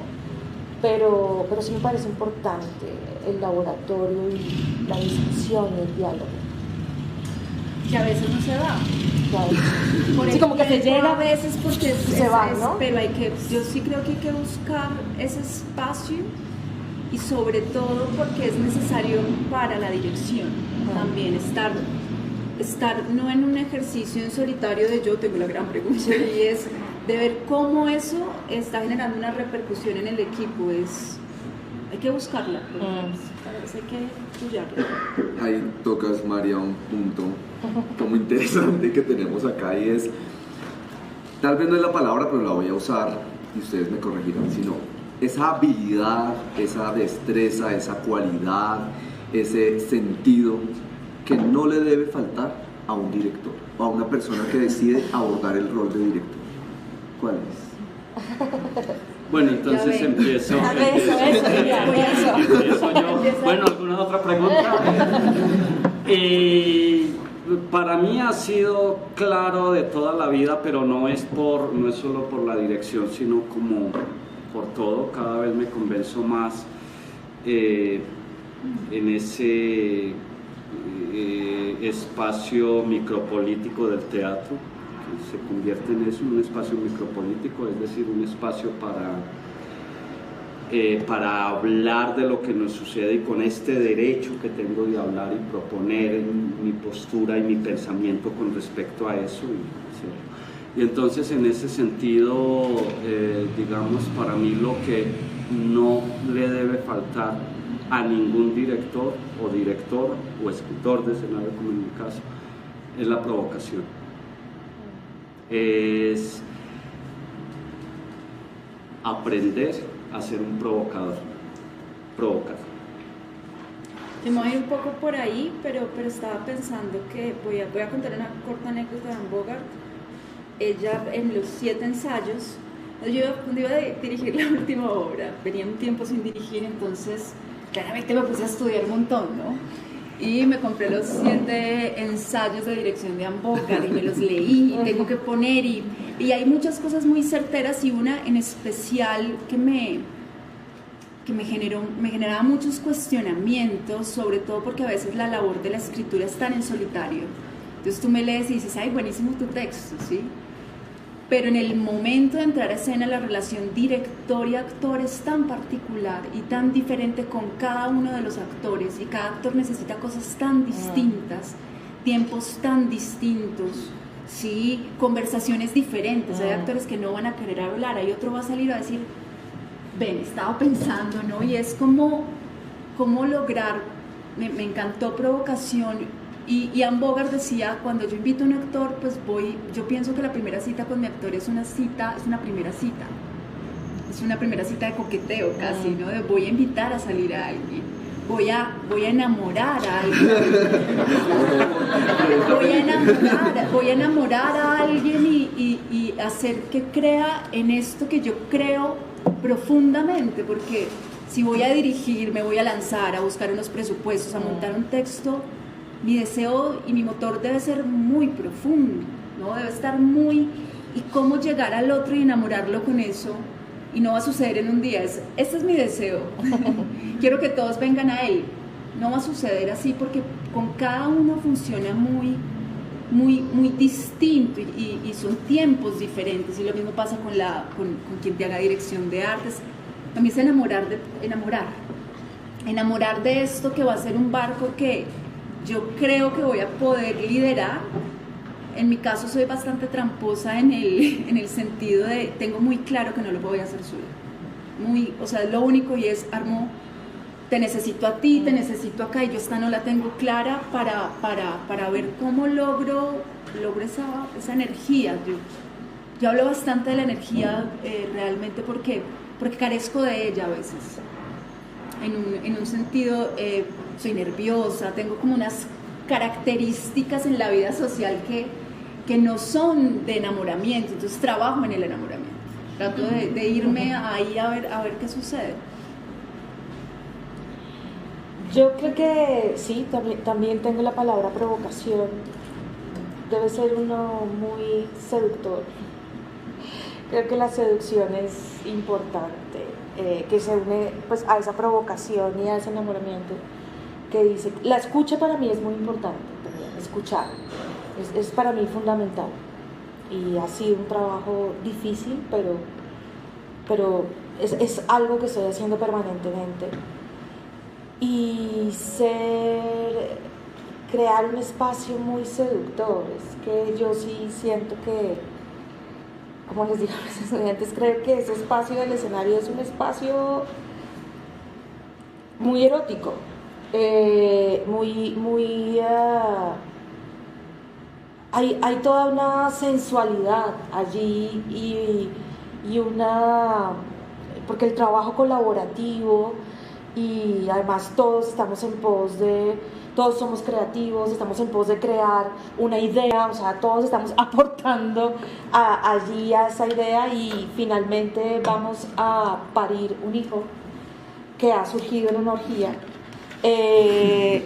Speaker 2: Pero sí me parece importante el laboratorio y la discusión y el diálogo.
Speaker 3: Que a veces no se da.
Speaker 2: Por sí, como que se llega
Speaker 3: a veces porque
Speaker 2: se va, ¿no?
Speaker 3: Pero yo sí creo que hay que buscar ese espacio, y sobre todo porque es necesario para la dirección también estar no en un ejercicio en solitario de yo tengo la gran pregunta, y es de ver cómo eso está generando una repercusión en el equipo. Hay que buscarla, para eso hay que estudiarla.
Speaker 1: Ahí tocas, María, un punto como interesante que tenemos acá, y es, tal vez no es la palabra, pero la voy a usar y ustedes me corregirán, sino esa habilidad, esa destreza, esa cualidad, ese sentido que no le debe faltar a un director o a una persona que decide abordar el rol de director. ¿Cuál es?
Speaker 4: Bueno, entonces empiezo yo. Bueno, ¿alguna otra pregunta? Para mí ha sido claro de toda la vida, pero no es solo por la dirección, sino como por todo. Cada vez me convenzo más en ese espacio micropolítico del teatro, que se convierte en eso, un espacio micropolítico, es decir, un espacio para hablar de lo que nos sucede, y con este derecho que tengo de hablar y proponer mi postura y mi pensamiento con respecto a eso. Y entonces, en ese sentido, digamos, para mí lo que no le debe faltar a ningún director o escritor de escenario, como en mi caso, es la provocación. Es aprender a ser un provocador.
Speaker 3: Yo me voy un poco por ahí, pero estaba pensando que voy a contar una corta anécdota de Anne Bogart. Ella, en los 7 ensayos, cuando iba a dirigir la última obra, venía un tiempo sin dirigir, entonces claramente me puse a estudiar un montón, ¿no? Y me compré los 7 ensayos de dirección de Anne Bogart y me los leí, y tengo que poner, y hay muchas cosas muy certeras, y una en especial que me generaba muchos cuestionamientos, sobre todo porque a veces la labor de la escritura es tan en solitario. Entonces tú me lees y dices, ay, buenísimo tu texto, ¿sí? Pero en el momento de entrar a escena, la relación director y actor es tan particular y tan diferente con cada uno de los actores, y cada actor necesita cosas tan distintas, tiempos tan distintos, ¿sí? Conversaciones diferentes. Hay actores que no van a querer hablar, hay otro va a salir a decir, ven, estaba pensando, ¿no? Y es como lograr, me encantó provocación. Y Anne Bogart decía, cuando yo invito a un actor, pues yo pienso que la primera cita con mi actor es una primera cita. Es una primera cita de coqueteo casi, ¿no? De voy a invitar a salir a alguien, voy a enamorar a alguien, voy a enamorar a alguien y hacer que crea en esto que yo creo profundamente, porque si voy a dirigir, me voy a lanzar a buscar unos presupuestos, a montar un texto, mi deseo y mi motor debe ser muy profundo, ¿no? Debe estar muy... Y cómo llegar al otro y enamorarlo con eso, y no va a suceder en un día. Este es mi deseo. Quiero que todos vengan a él. No va a suceder así, porque con cada uno funciona muy muy distinto y son tiempos diferentes, y lo mismo pasa con quien te haga dirección de artes. También es enamorar de esto que va a ser un barco que yo creo que voy a poder liderar. En mi caso soy bastante tramposa en el sentido de, tengo muy claro que no lo voy a hacer sola. O sea, es lo único, y es, Armo, te necesito a ti, te necesito acá, y yo esta no la tengo clara para ver cómo logro esa energía. Yo hablo bastante de la energía realmente porque carezco de ella a veces. En un sentido, soy nerviosa, tengo como unas características en la vida social que no son de enamoramiento, entonces trabajo en el enamoramiento. Trato de irme ahí a ver qué sucede.
Speaker 2: Yo creo que sí, también tengo la palabra provocación. Debe ser uno muy seductor. Creo que la seducción es importante, que se une pues a esa provocación y a ese enamoramiento que dice. La escucha para mí es muy importante también, escuchar. Es para mí fundamental. Y ha sido un trabajo difícil, pero es algo que estoy haciendo permanentemente. Y crear un espacio muy seductor, es que yo sí siento que, como les digo a los estudiantes, creo que ese espacio del escenario es un espacio muy erótico, hay toda una sensualidad allí y porque el trabajo colaborativo, y además todos somos creativos, estamos en pos de crear una idea, o sea, todos estamos aportando allí a esa idea, y finalmente vamos a parir un hijo que ha surgido en una orgía, que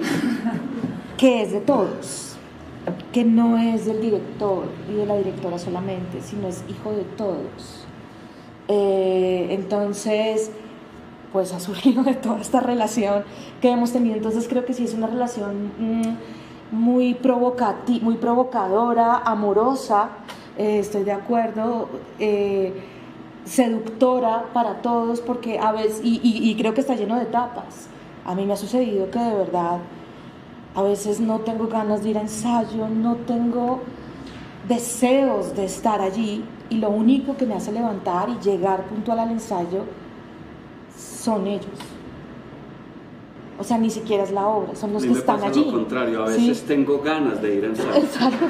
Speaker 2: es de todos, que no es del director y de la directora solamente, sino es hijo de todos. Entonces, pues ha surgido de toda esta relación que hemos tenido. Entonces creo que sí es una relación muy provocadora, amorosa, estoy de acuerdo, seductora para todos, porque a veces, y creo que está lleno de etapas. A mí me ha sucedido que de verdad a veces no tengo ganas de ir a ensayo, no tengo deseos de estar allí, y lo único que me hace levantar y llegar puntual al ensayo son ellos. O sea, ni siquiera es la obra, son los que están allí.
Speaker 4: Lo contrario, a veces tengo ganas de ir a ensayo.
Speaker 2: Exacto.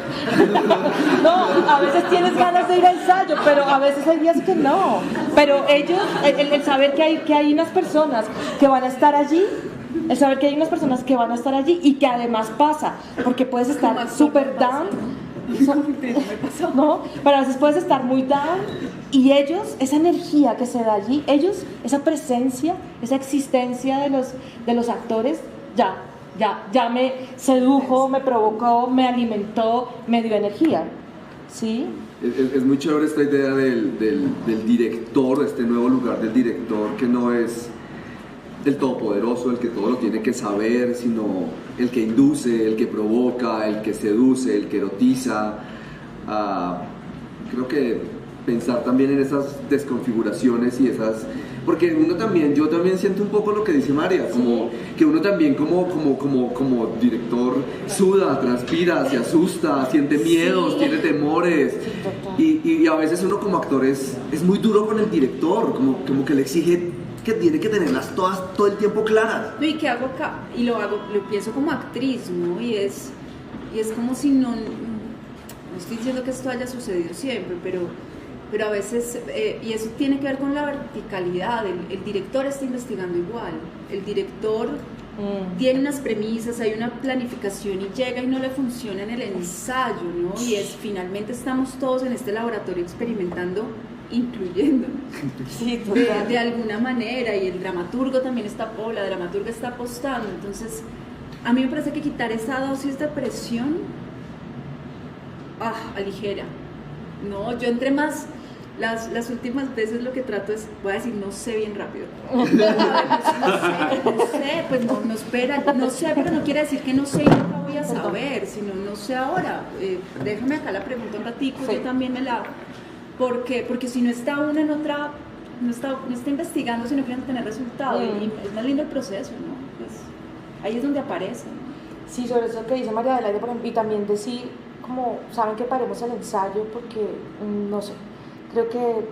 Speaker 2: No, a veces tienes ganas de ir a ensayo, pero a veces hay días que no. Pero ellos, el saber que hay unas personas que van a estar allí, el saber que hay unas personas que van a estar allí, y que además pasa, porque puedes estar súper down, ¿no? Pero a veces puedes estar muy down, y ellos, esa energía que se da allí, ellos, esa presencia, esa existencia de los actores, ya me sedujo, me provocó, me alimentó, me dio energía, ¿sí?
Speaker 1: Es muy chévere esta idea del director, este nuevo lugar del director, que no es el todopoderoso, el que todo lo tiene que saber, sino el que induce, el que provoca, el que seduce, el que erotiza. Creo que pensar también en esas desconfiguraciones y esas, porque yo también siento un poco lo que dice María, como que uno también como director suda, transpira, se asusta, siente miedos, tiene temores, y a veces uno como actor es muy duro con el director, como que le exige que tiene que tenerlas todas todo el tiempo claras.
Speaker 3: No, ¿y qué hago acá? Y lo pienso como actriz, ¿no? Y es como si no estoy diciendo que esto haya sucedido siempre, pero a veces, y eso tiene que ver con la verticalidad, el director está investigando igual, el director tiene unas premisas, hay una planificación, y llega y no le funciona en el ensayo, ¿no? Y finalmente estamos todos en este laboratorio experimentando, incluyendo
Speaker 2: sí,
Speaker 3: de alguna manera, y el dramaturgo también la dramaturga está apostando. Entonces a mí me parece que quitar esa dosis de presión aligera, no, yo entre más las últimas veces lo que trato es, voy a decir no sé bien rápido, no sé, pues no espera, no sé, pero no quiere decir que no sé y nunca voy voy a saber, sino no sé ahora. Déjame acá la pregunta un ratico,
Speaker 2: Sí.
Speaker 3: yo también me la... Porque si no está una en otra, no está investigando, sino que no tener resultado. Y es más lindo el proceso, ¿no? Pues, ahí es donde aparece, ¿no?
Speaker 2: Sí, sobre eso que dice María Adelaide, por ejemplo, y también decir, como, saben que paremos el ensayo porque, no sé, creo que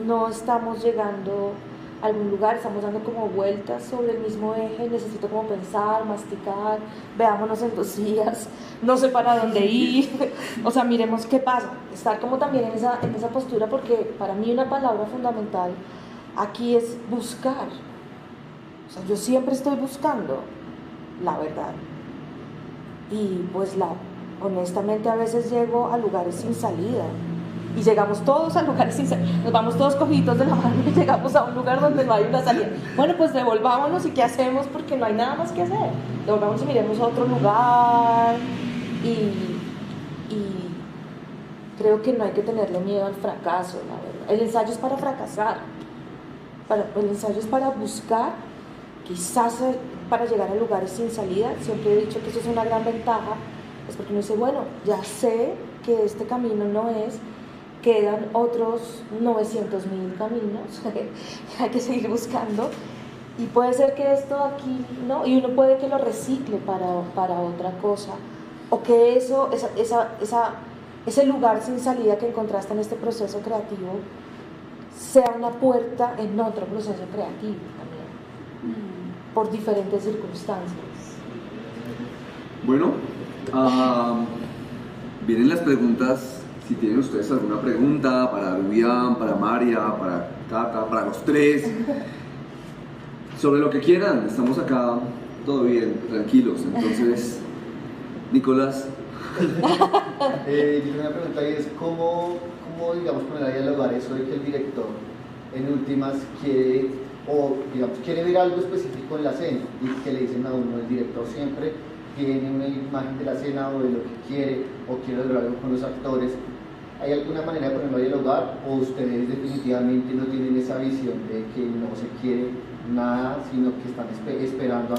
Speaker 2: no estamos llegando a algún lugar, estamos dando como vueltas sobre el mismo eje, necesito como pensar, masticar, veámonos en 2 días, no sé para dónde ir, o sea, miremos qué pasa, estar como también en esa postura, porque para mí una palabra fundamental aquí es buscar, o sea, yo siempre estoy buscando la verdad. Y pues honestamente a veces llego a lugares sin salida y llegamos todos a lugares sin salida, nos vamos todos cogiditos de la mano y llegamos a un lugar donde no hay una salida. Bueno, pues devolvámonos y ¿qué hacemos? Porque no hay nada más que hacer. Devolvámonos y miremos a otro lugar y creo que no hay que tenerle miedo al fracaso, la verdad. El ensayo es para fracasar, el ensayo es para buscar, quizás para llegar a lugares sin salida. Siempre he dicho que eso es una gran ventaja, es porque uno dice, bueno, ya sé que este camino no es, quedan otros 900.000 caminos, hay que seguir buscando, y puede ser que esto aquí, ¿no? Y uno puede que lo recicle para otra cosa, o que ese lugar sin salida que encontraste en este proceso creativo sea una puerta en otro proceso creativo también. Por diferentes circunstancias.
Speaker 1: Bueno, vienen las preguntas. Si tienen ustedes alguna pregunta para Rubián, para María, para Cata, para los 3, sobre lo que quieran, estamos acá, todo bien, tranquilos. Entonces, Nicolás.
Speaker 5: Yo tengo una pregunta y es ¿cómo digamos, poner a dialogar eso de que el director en últimas quiere ver algo específico en la escena y que le dicen a uno, el director siempre tiene una imagen de la escena o de lo que quiere o quiere lograr algo con los actores? ¿Hay alguna manera de ponerlo a dialogar o ustedes definitivamente no tienen esa visión de que no se quiere nada, sino que están esperando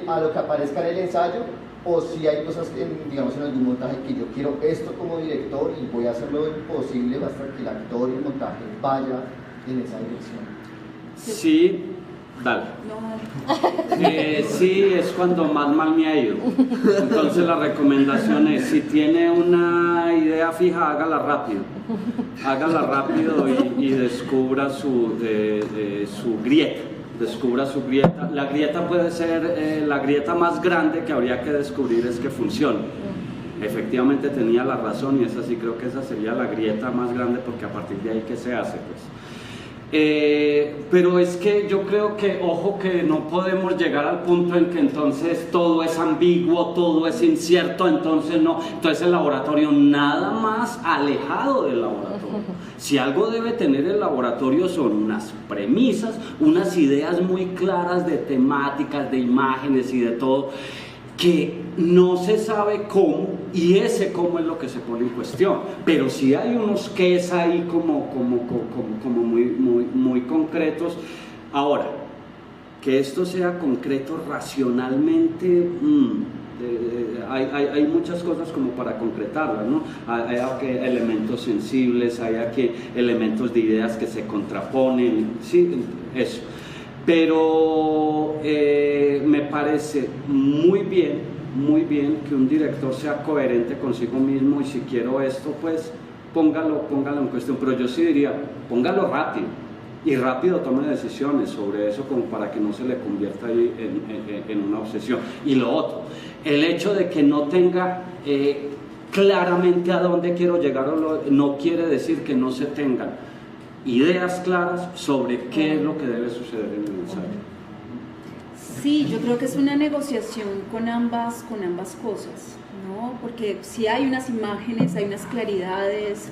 Speaker 5: a lo que aparezca en el ensayo? O si hay cosas, digamos, en algún montaje que yo quiero esto como director y voy a hacer lo imposible hasta que el actor y el montaje vaya en esa dirección.
Speaker 4: Sí, dale. Sí, es cuando más mal me ha ido. Entonces la recomendación es, si tiene una idea fija, hágala rápido y descubra su grieta. Descubra su grieta. La grieta puede ser la grieta más grande que habría que descubrir es que funcione. Efectivamente tenía la razón y esa sí creo que esa sería la grieta más grande porque a partir de ahí ¿qué se hace? Pues? Pero es que yo creo que, ojo, que no podemos llegar al punto en que entonces todo es ambiguo, todo es incierto, entonces el laboratorio nada más alejado del laboratorio. Si algo debe tener el laboratorio son unas premisas, unas ideas muy claras de temáticas, de imágenes y de todo, que no se sabe cómo, y ese cómo es lo que se pone en cuestión, pero sí hay unos que es ahí como muy concretos. Ahora, que esto sea concreto racionalmente, hay muchas cosas como para concretarlas, ¿no? Hay elementos sensibles, hay aquí elementos de ideas que se contraponen, sí, eso. Pero me parece muy bien que un director sea coherente consigo mismo y si quiero esto, pues póngalo en cuestión. Pero yo sí diría, póngalo rápido y rápido tome decisiones sobre eso como para que no se le convierta ahí en una obsesión. Y lo otro, el hecho de que no tenga claramente a dónde quiero llegar no quiere decir que no se tengan ideas claras sobre qué es lo que debe suceder en el ensayo.
Speaker 3: Sí, yo creo que es una negociación con ambas cosas, ¿no? Porque si hay unas imágenes, hay unas claridades,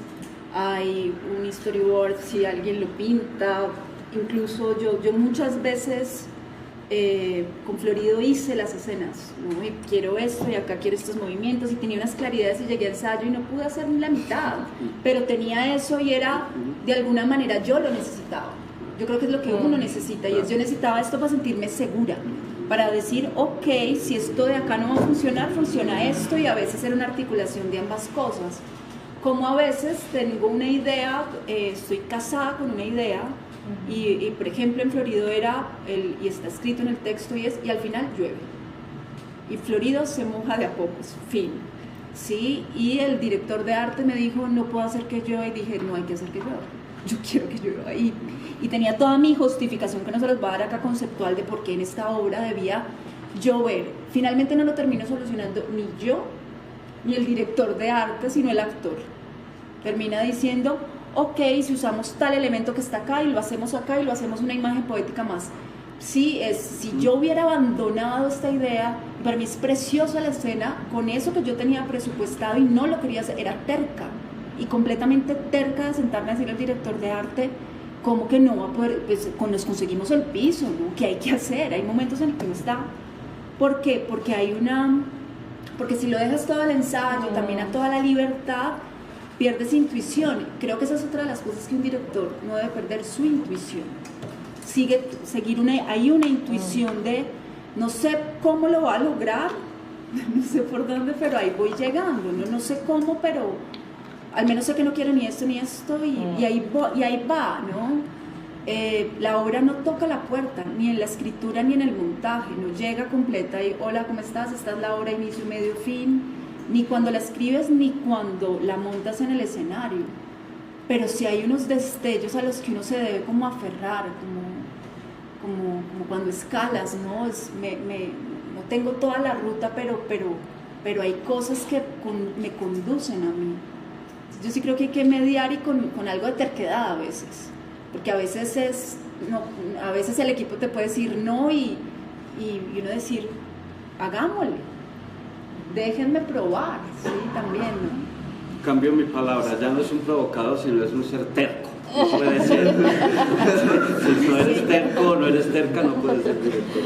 Speaker 3: hay un storyboard, si alguien lo pinta, incluso yo muchas veces con Florido hice las escenas, ¿no? Y quiero esto y acá quiero estos movimientos y tenía unas claridades y llegué al ensayo y no pude hacer ni la mitad, pero tenía eso y era, de alguna manera yo lo necesitaba. Yo creo que es lo que uno necesita y es, yo necesitaba esto para sentirme segura, para decir, ok, si esto de acá no va a funcionar, funciona esto, y a veces era una articulación de ambas cosas. Como a veces tengo una idea, estoy casada con una idea, y por ejemplo en Florido era, y está escrito en el texto, y al final llueve. Y Florido se moja de a pocos, fin. ¿Sí? Y el director de arte me dijo, no puedo hacer que llueva, y dije, no hay que hacer que llueva, yo quiero que llueva. Y tenía toda mi justificación, que no se los va a dar acá, conceptual, de por qué en esta obra debía llover. Finalmente no lo terminó solucionando ni yo, ni el director de arte, sino el actor. Termina diciendo, ok, si usamos tal elemento que está acá, y lo hacemos acá, y lo hacemos una imagen poética más. Sí, si yo hubiera abandonado esta idea, para mí es preciosa la escena, con eso que yo tenía presupuestado y no lo quería hacer, era terca, y completamente terca de sentarme a decirle al director de arte, ¿cómo que no va a poder? Pues nos conseguimos el piso, ¿no? ¿Qué hay que hacer? Hay momentos en los que no está. ¿Por qué? Porque si lo dejas todo al ensayo, también a toda la libertad, pierdes intuición. Creo que esa es otra de las cosas que un director no debe perder, su intuición. Hay una intuición de, no sé cómo lo va a lograr, no sé por dónde, pero ahí voy llegando, no sé cómo, pero al menos sé que no quiero ni esto, y ahí va, ¿no? La obra no toca la puerta, ni en la escritura ni en el montaje, no llega completa y hola, ¿cómo estás? Esta es la obra, inicio, medio, fin, ni cuando la escribes ni cuando la montas en el escenario, pero sí hay unos destellos a los que uno se debe como aferrar, como cuando escalas, ¿no? No tengo toda la ruta, pero hay cosas que me conducen a mí. Yo sí creo que hay que mediar, y con algo de terquedad a veces, porque a veces a veces el equipo te puede decir no, y uno decir, hagámosle, déjenme probar, sí, también, ¿no?
Speaker 4: Cambio mi palabra, ya no es un provocador, sino es un ser terco. No puede ser. Si no eres terco, no eres terca, no puedes ser director.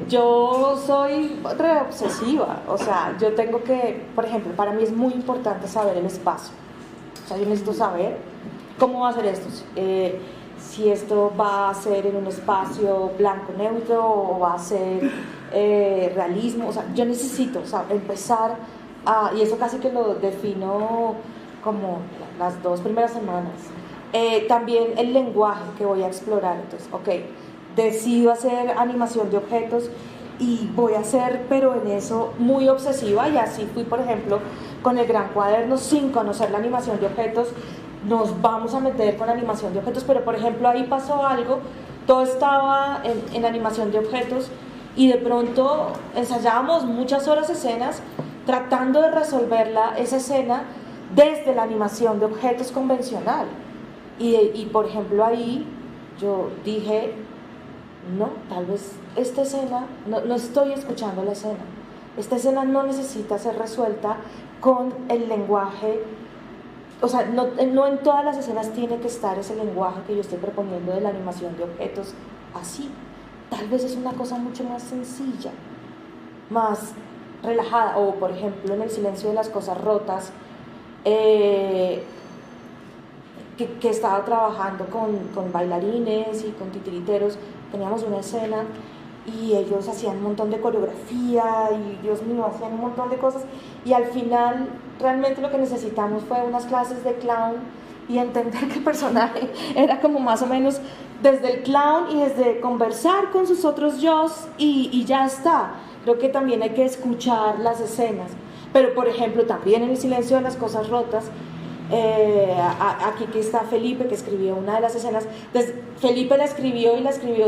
Speaker 2: Yo soy re obsesiva, o sea, yo tengo que, por ejemplo, para mí es muy importante saber el espacio. O sea, yo necesito saber cómo va a ser esto. Si esto va a ser en un espacio blanco neutro o va a ser realismo. O sea, yo necesito, o sea, empezar y eso casi que lo defino como las 2 primeras semanas. También el lenguaje que voy a explorar. Entonces, ok, decido hacer animación de objetos y voy a ser, pero en eso, muy obsesiva, y así fui, por ejemplo, con el Gran Cuaderno, sin conocer la animación de objetos. Nos vamos a meter con animación de objetos, pero por ejemplo ahí pasó algo, todo estaba en animación de objetos, y de pronto ensayábamos muchas horas escenas tratando de resolverla, esa escena, desde la animación de objetos convencional. Y por ejemplo ahí yo dije, no, tal vez esta escena, no estoy escuchando la escena, esta escena no necesita ser resuelta con el lenguaje. O sea, no en todas las escenas tiene que estar ese lenguaje que yo estoy proponiendo de la animación de objetos así. Tal vez es una cosa mucho más sencilla, más relajada. O por ejemplo en El silencio de las cosas rotas, que estaba trabajando con bailarines y con titiriteros. Teníamos una escena y ellos hacían un montón de coreografía y Dios mío, hacían un montón de cosas, y al final realmente lo que necesitamos fue unas clases de clown y entender que el personaje era como más o menos desde el clown y desde conversar con sus otros yos, y ya está. Creo que también hay que escuchar las escenas, pero por ejemplo también en El silencio de las cosas rotas, aquí que está Felipe, que escribió una de las escenas. Felipe la escribió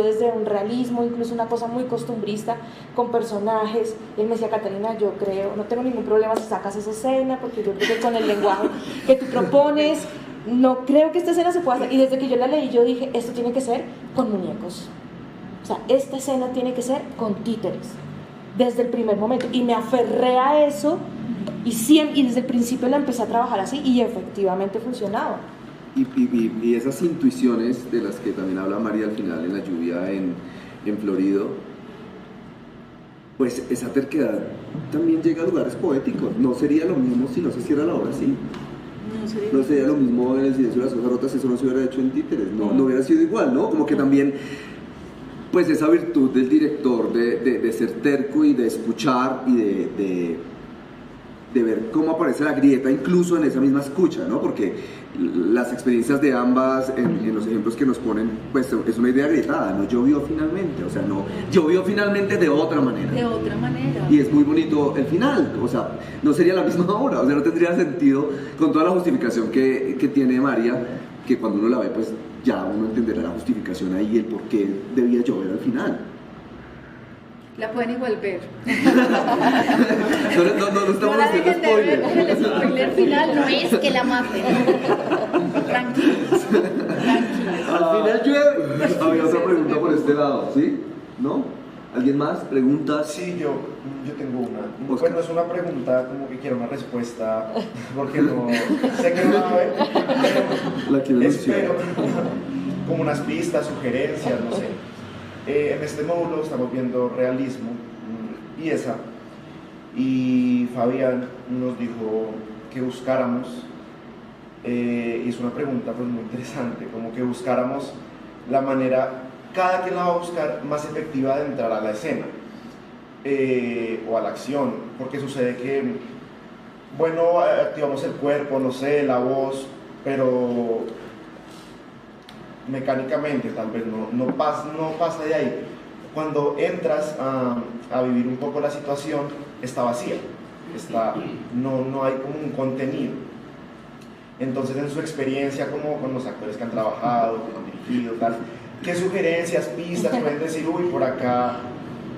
Speaker 2: desde un realismo, incluso una cosa muy costumbrista, con personajes. Él me decía, Catalina, yo creo, no tengo ningún problema si sacas esa escena, porque yo creo que con el lenguaje que tú propones, no creo que esta escena se pueda hacer. Y desde que yo la leí, yo dije, esto tiene que ser con muñecos, o sea, esta escena tiene que ser con títeres, desde el primer momento, y me aferré a eso. Y desde el principio la empecé a trabajar así, y efectivamente funcionaba.
Speaker 1: Y esas intuiciones de las que también habla María al final en La lluvia en Florido, pues esa terquedad también llega a lugares poéticos. No sería lo mismo si no se hiciera la obra así. No sería lo mismo en El silencio de las cosas rotas si eso no se hubiera hecho en títeres. No hubiera sido igual, ¿no? Como que también pues esa virtud del director de ser terco y de escuchar y de ver cómo aparece la grieta incluso en esa misma escucha, ¿no? Porque las experiencias de ambas en los ejemplos que nos ponen, pues es una idea agrietada, no llovió finalmente, o sea, no llovió finalmente de otra manera.
Speaker 3: De otra manera.
Speaker 1: Y es muy bonito el final, o sea, no sería la misma obra, o sea, no tendría sentido con toda la justificación que tiene María, que cuando uno la ve, pues ya uno entenderá la justificación ahí y el por qué debía llover al final.
Speaker 3: La pueden igual ver.
Speaker 1: No estamos
Speaker 3: la
Speaker 1: haciendo
Speaker 3: dejen de ver, porque el
Speaker 1: spoiler.
Speaker 3: spoiler final no es que la maten. Tranquilos.
Speaker 1: Al final llueve. Había otra pregunta por este lado, ¿sí? ¿No? ¿Alguien más? ¿Preguntas?
Speaker 6: Sí, yo tengo una.
Speaker 1: Oscar.
Speaker 6: Bueno, es una pregunta como que quiero una respuesta, porque no sé que no la va a ver,
Speaker 1: La quiero
Speaker 6: pero
Speaker 1: anunciar.
Speaker 6: espero como unas pistas, sugerencias, no sé. En este módulo estamos viendo realismo, pieza, y Fabián nos dijo que buscáramos, hizo una pregunta pues muy interesante, como que buscáramos la manera, cada quien la va a buscar más efectiva de entrar a la escena o a la acción, porque sucede que, bueno, activamos el cuerpo, no sé, la voz, pero mecánicamente tal vez no pasa de ahí. Cuando entras a vivir un poco la situación, está vacía, no hay como un contenido. Entonces, en su experiencia como con los actores que han trabajado, que han dirigido, tal, ¿qué sugerencias, pistas pueden decir? Uy, por acá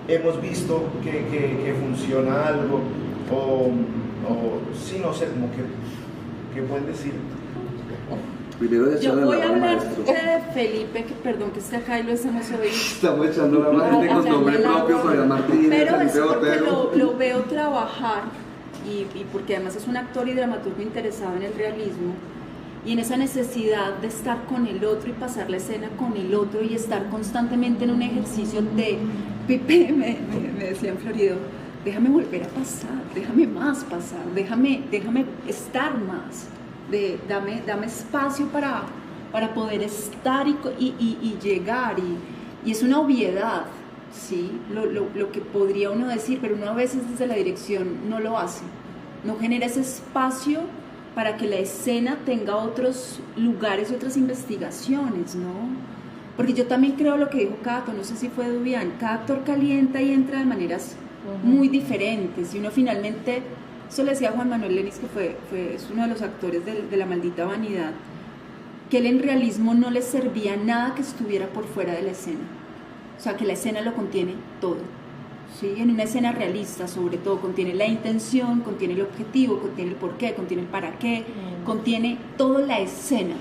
Speaker 6: hemos visto que funciona algo, o sí, no sé, como que pueden decir.
Speaker 1: Primero de
Speaker 3: Yo
Speaker 1: echarle
Speaker 3: voy
Speaker 1: la
Speaker 3: a
Speaker 1: mano al
Speaker 3: hablar
Speaker 1: maestro.
Speaker 3: de Felipe, que perdón que esté acá y lo estamos oyendo.
Speaker 1: Estamos echando la mano con nombre propio, Fabián Martínez,
Speaker 3: Pero es
Speaker 1: Felipe
Speaker 3: porque
Speaker 1: Otero.
Speaker 3: lo veo trabajar y porque además es un actor y dramaturgo interesado en el realismo y en esa necesidad de estar con el otro y pasar la escena con el otro y estar constantemente en un ejercicio de Pipe, me decía en Florido, déjame volver a pasar, déjame más pasar, déjame estar más, dame espacio para poder estar y llegar y es una obviedad, ¿sí? Lo que podría uno decir, pero uno a veces desde la dirección no lo hace, no genera ese espacio para que la escena tenga otros lugares y otras investigaciones, ¿no? Porque yo también creo lo que dijo Cato, no sé si fue Dubián, cada actor calienta y entra de maneras muy diferentes y uno finalmente, eso le decía Juan Manuel Lenis, que es uno de los actores de La Maldita Vanidad, que él en realismo no le servía nada que estuviera por fuera de la escena, o sea que la escena lo contiene todo, ¿sí? En una escena realista sobre todo contiene la intención, contiene el objetivo, contiene el porqué, contiene el para qué, contiene toda la escena,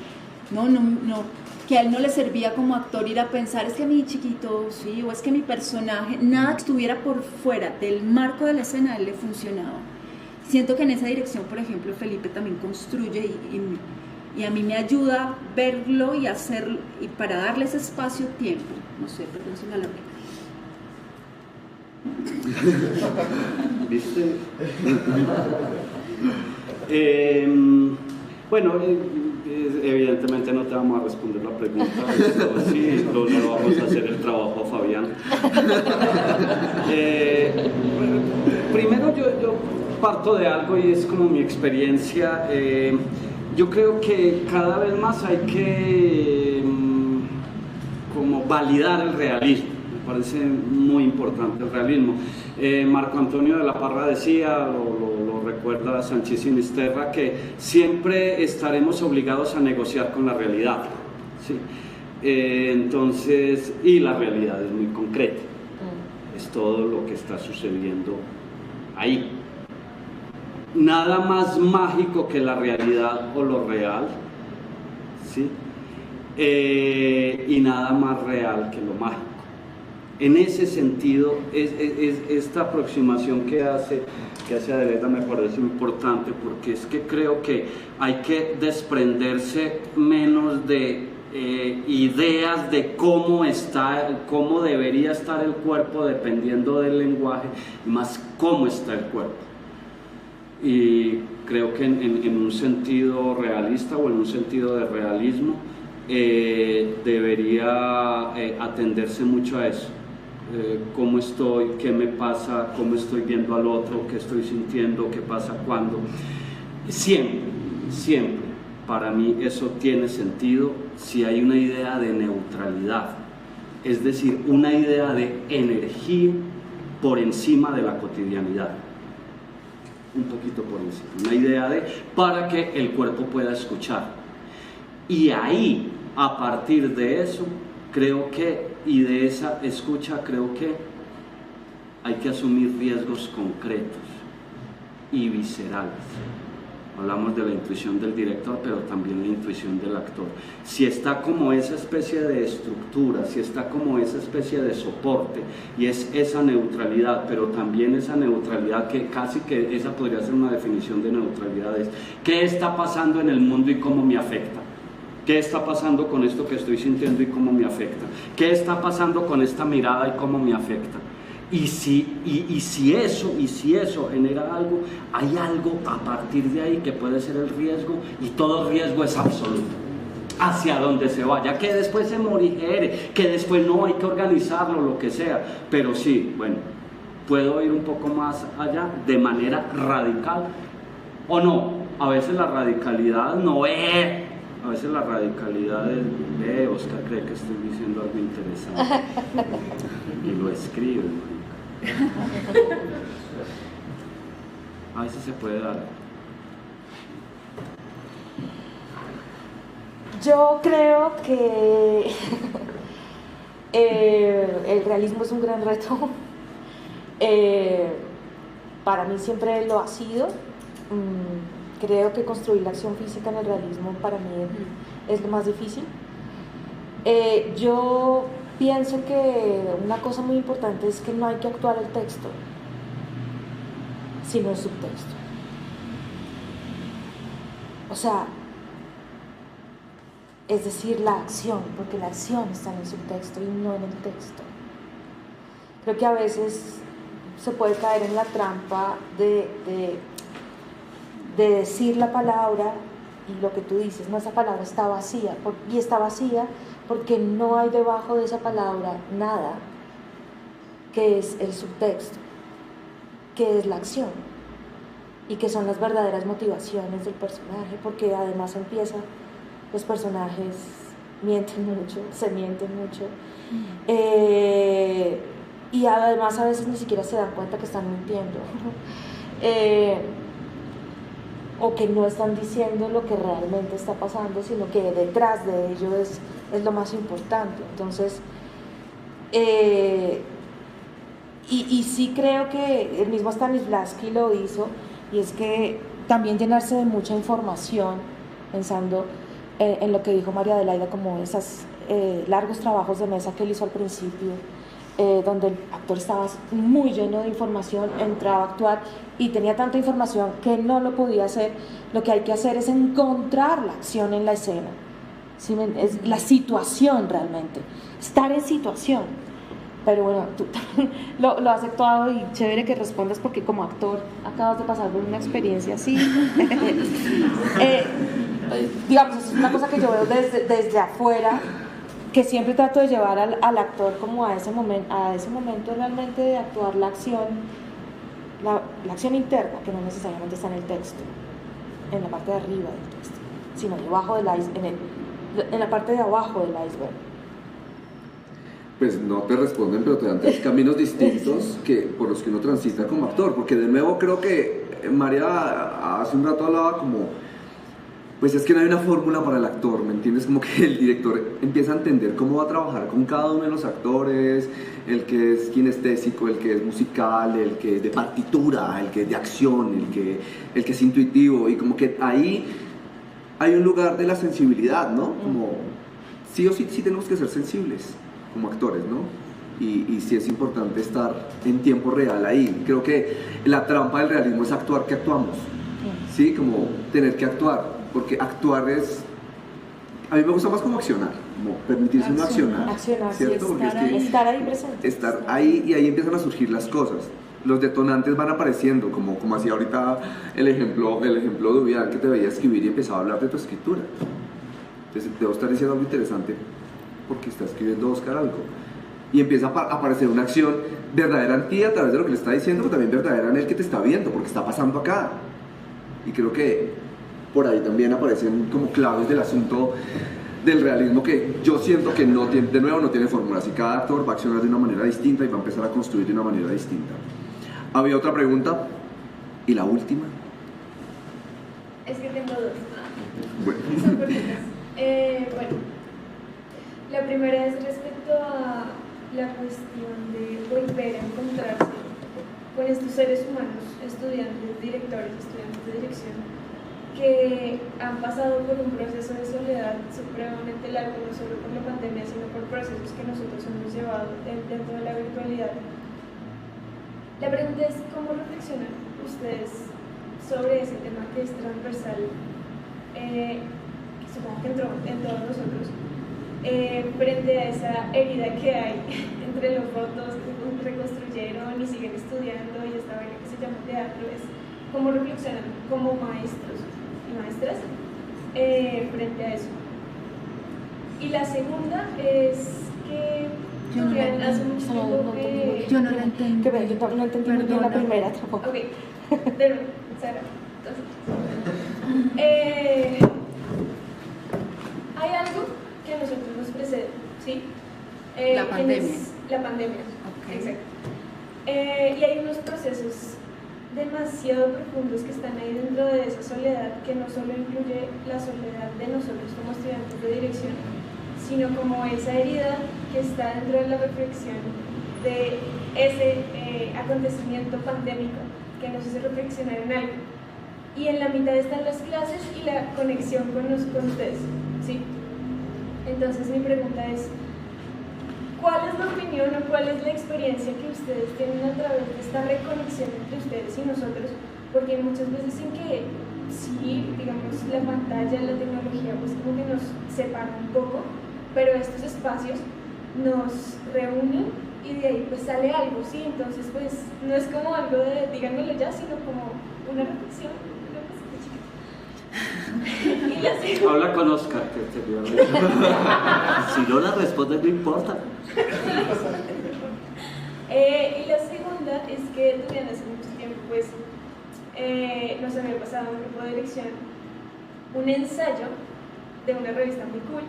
Speaker 3: no, que a él no le servía como actor ir a pensar, es que mi chiquito, sí, o es que mi personaje, nada que estuviera por fuera del marco de la escena a él le funcionaba. Siento que en esa dirección, por ejemplo, Felipe también construye y a mí me ayuda verlo y hacerlo, y para darle ese espacio-tiempo, no sé, perdón si me alargué.
Speaker 4: ¿Viste? Bueno, evidentemente no te vamos a responder la pregunta, eso sí, le vamos a hacer el trabajo a Fabián. Primero yo parto de algo y es como mi experiencia. Yo creo que cada vez más hay que como validar el realismo. Me parece muy importante el realismo. Marco Antonio de la Parra decía, lo recuerda Sanchís Sinisterra, que siempre estaremos obligados a negociar con la realidad, ¿sí? Entonces, y la realidad es muy concreta, es todo lo que está sucediendo ahí. Nada más mágico que la realidad o lo real, ¿sí? Y nada más real que lo mágico. En ese sentido, esta aproximación que hace Adeleta me parece importante, porque es que creo que hay que desprenderse menos de ideas de cómo debería estar el cuerpo dependiendo del lenguaje, y más cómo está el cuerpo. Y creo que en un sentido realista o en un sentido de realismo, debería atenderse mucho a eso. Cómo estoy, qué me pasa, cómo estoy viendo al otro, qué estoy sintiendo, qué pasa cuando. Siempre, para mí eso tiene sentido si hay una idea de neutralidad, es decir, una idea de energía por encima de la cotidianidad, un poquito por encima, una idea de, para que el cuerpo pueda escuchar. Y ahí, a partir de eso, creo que, y de esa escucha, creo que hay que asumir riesgos concretos y viscerales. Hablamos de la intuición del director, pero también la intuición del actor. Si está como esa especie de estructura, si está como esa especie de soporte, y es esa neutralidad, pero también esa neutralidad que casi que esa podría ser una definición de neutralidad, es ¿qué está pasando en el mundo y cómo me afecta? ¿Qué está pasando con esto que estoy sintiendo y cómo me afecta? ¿Qué está pasando con esta mirada y cómo me afecta? Y si eso genera algo, hay algo a partir de ahí que puede ser el riesgo, y todo riesgo es absoluto, hacia donde se vaya, que después se morigere, que después no hay que organizarlo, lo que sea, pero sí, bueno, puedo ir un poco más allá de manera radical, o no, a veces la radicalidad no es, a veces la radicalidad es, Oscar cree que estoy diciendo algo interesante, y lo escribe, ¿no? A veces se puede dar.
Speaker 2: Yo creo que el realismo es un gran reto. Para mí siempre lo ha sido. Creo que construir la acción física en el realismo para mí es lo más difícil. Yo pienso que una cosa muy importante es que no hay que actuar el texto, sino el subtexto. O sea, es decir, la acción, porque la acción está en el subtexto y no en el texto. Creo que a veces se puede caer en la trampa de decir la palabra y lo que tú dices, no, esa palabra está vacía, y está vacía porque no hay debajo de esa palabra nada, que es el subtexto, que es la acción, y que son las verdaderas motivaciones del personaje, porque además los personajes mienten mucho, se mienten mucho, y además a veces ni siquiera se dan cuenta que están mintiendo, o que no están diciendo lo que realmente está pasando, sino que detrás de ello es lo más importante. Entonces, y sí creo que el mismo Stanislavski lo hizo, y es que también llenarse de mucha información, pensando en lo que dijo María Adelaida, como esos largos trabajos de mesa que él hizo al principio, donde el actor estaba muy lleno de información, entraba a actuar y tenía tanta información que no lo podía hacer. Lo que hay que hacer es encontrar la acción en la escena, ¿sí? Es la situación realmente, estar en situación. Pero bueno, tú lo has actuado y chévere que respondas, porque como actor acabas de pasar por una experiencia así. Digamos, es una cosa que yo veo desde afuera, que siempre trato de llevar al actor como a ese momento realmente de actuar la acción interna, que no necesariamente está en el texto, en la parte de arriba del texto, sino debajo del iceberg, en la parte de abajo del iceberg.
Speaker 1: Pues no te responden, pero te dan tres caminos distintos por los que uno transita como actor, porque de nuevo creo que María hace un rato hablaba como, pues es que no hay una fórmula para el actor, ¿me entiendes? Como que el director empieza a entender cómo va a trabajar con cada uno de los actores, el que es kinestésico, el que es musical, el que es de partitura, el que es de acción, el que es intuitivo, y como que ahí hay un lugar de la sensibilidad, ¿no? Como sí o sí tenemos que ser sensibles como actores, ¿no? Y sí es importante estar en tiempo real ahí. Creo que la trampa del realismo es actuar que actuamos, ¿sí? Como tener que actuar. Porque actuar es, a mí me gusta más como accionar, como permitirse uno accionar, ¿cierto?
Speaker 2: Sí, estar ahí presente.
Speaker 1: Estar ahí, y ahí empiezan a surgir las cosas. Los detonantes van apareciendo, como hacía ahorita el ejemplo de Ubial, que te veía escribir y empezaba a hablar de tu escritura. Entonces, debo estar diciendo algo interesante porque está escribiendo Oscar algo. Y empieza a aparecer una acción verdadera en ti a través de lo que le está diciendo, pero también verdadera en el que te está viendo, porque está pasando acá. Y creo que por ahí también aparecen como claves del asunto del realismo que yo siento que no tiene, de nuevo, no tiene fórmulas y cada actor va a accionar de una manera distinta y va a empezar a construir de una manera distinta. ¿Había otra pregunta? ¿Y la última?
Speaker 7: Es que tengo dos.
Speaker 1: Bueno.
Speaker 7: Son cortitas. Bueno, la primera es respecto a la cuestión de volver a encontrarse con estos seres humanos, estudiantes, directores, estudiantes de dirección, que han pasado por un proceso de soledad supremamente largo, no solo por la pandemia, sino por procesos que nosotros hemos llevado dentro de la virtualidad. La pregunta es, ¿cómo reflexionan ustedes sobre ese tema que es transversal, que supongo que entró en todos nosotros, frente a esa herida que hay entre los rotos que se reconstruyeron y siguen estudiando y esta vaina que se llama teatro? Es cómo reflexionan como maestros y maestras frente a eso. Y la segunda es que Julián hace mucho tiempo que...
Speaker 3: Yo no la entendí.
Speaker 2: Que yo también no entendí muy bien la primera tampoco.
Speaker 7: Ok, de nuevo, Sara. Hay algo que a nosotros nos precede, ¿sí?
Speaker 3: La pandemia.
Speaker 7: La pandemia,
Speaker 3: Okay.
Speaker 7: exacto. Y hay unos procesos demasiado profundos que están ahí dentro de esa soledad, que no solo incluye la soledad de nosotros como estudiantes de dirección, sino como esa herida que está dentro de la reflexión de ese acontecimiento pandémico que nos hace reflexionar en algo. Y en la mitad están las clases y la conexión con ustedes, ¿sí? Entonces mi pregunta es, ¿cuál es la opinión o cuál es la experiencia que ustedes tienen a través de esta reconexión entre ustedes y nosotros? Porque hay muchas veces en que sí, digamos, la pantalla, la tecnología, pues como que nos separa un poco, pero estos espacios nos reúnen y de ahí pues sale algo, ¿sí? Entonces pues no es como algo de díganmelo ya, sino como una reflexión, una cosita chiquita. Y la segunda...
Speaker 4: Habla con Oscar, que te dio si no la respondes, no importa.
Speaker 7: Y la segunda es que durante hace mucho tiempo pues nos había pasado un grupo de dirección un ensayo de una revista muy cool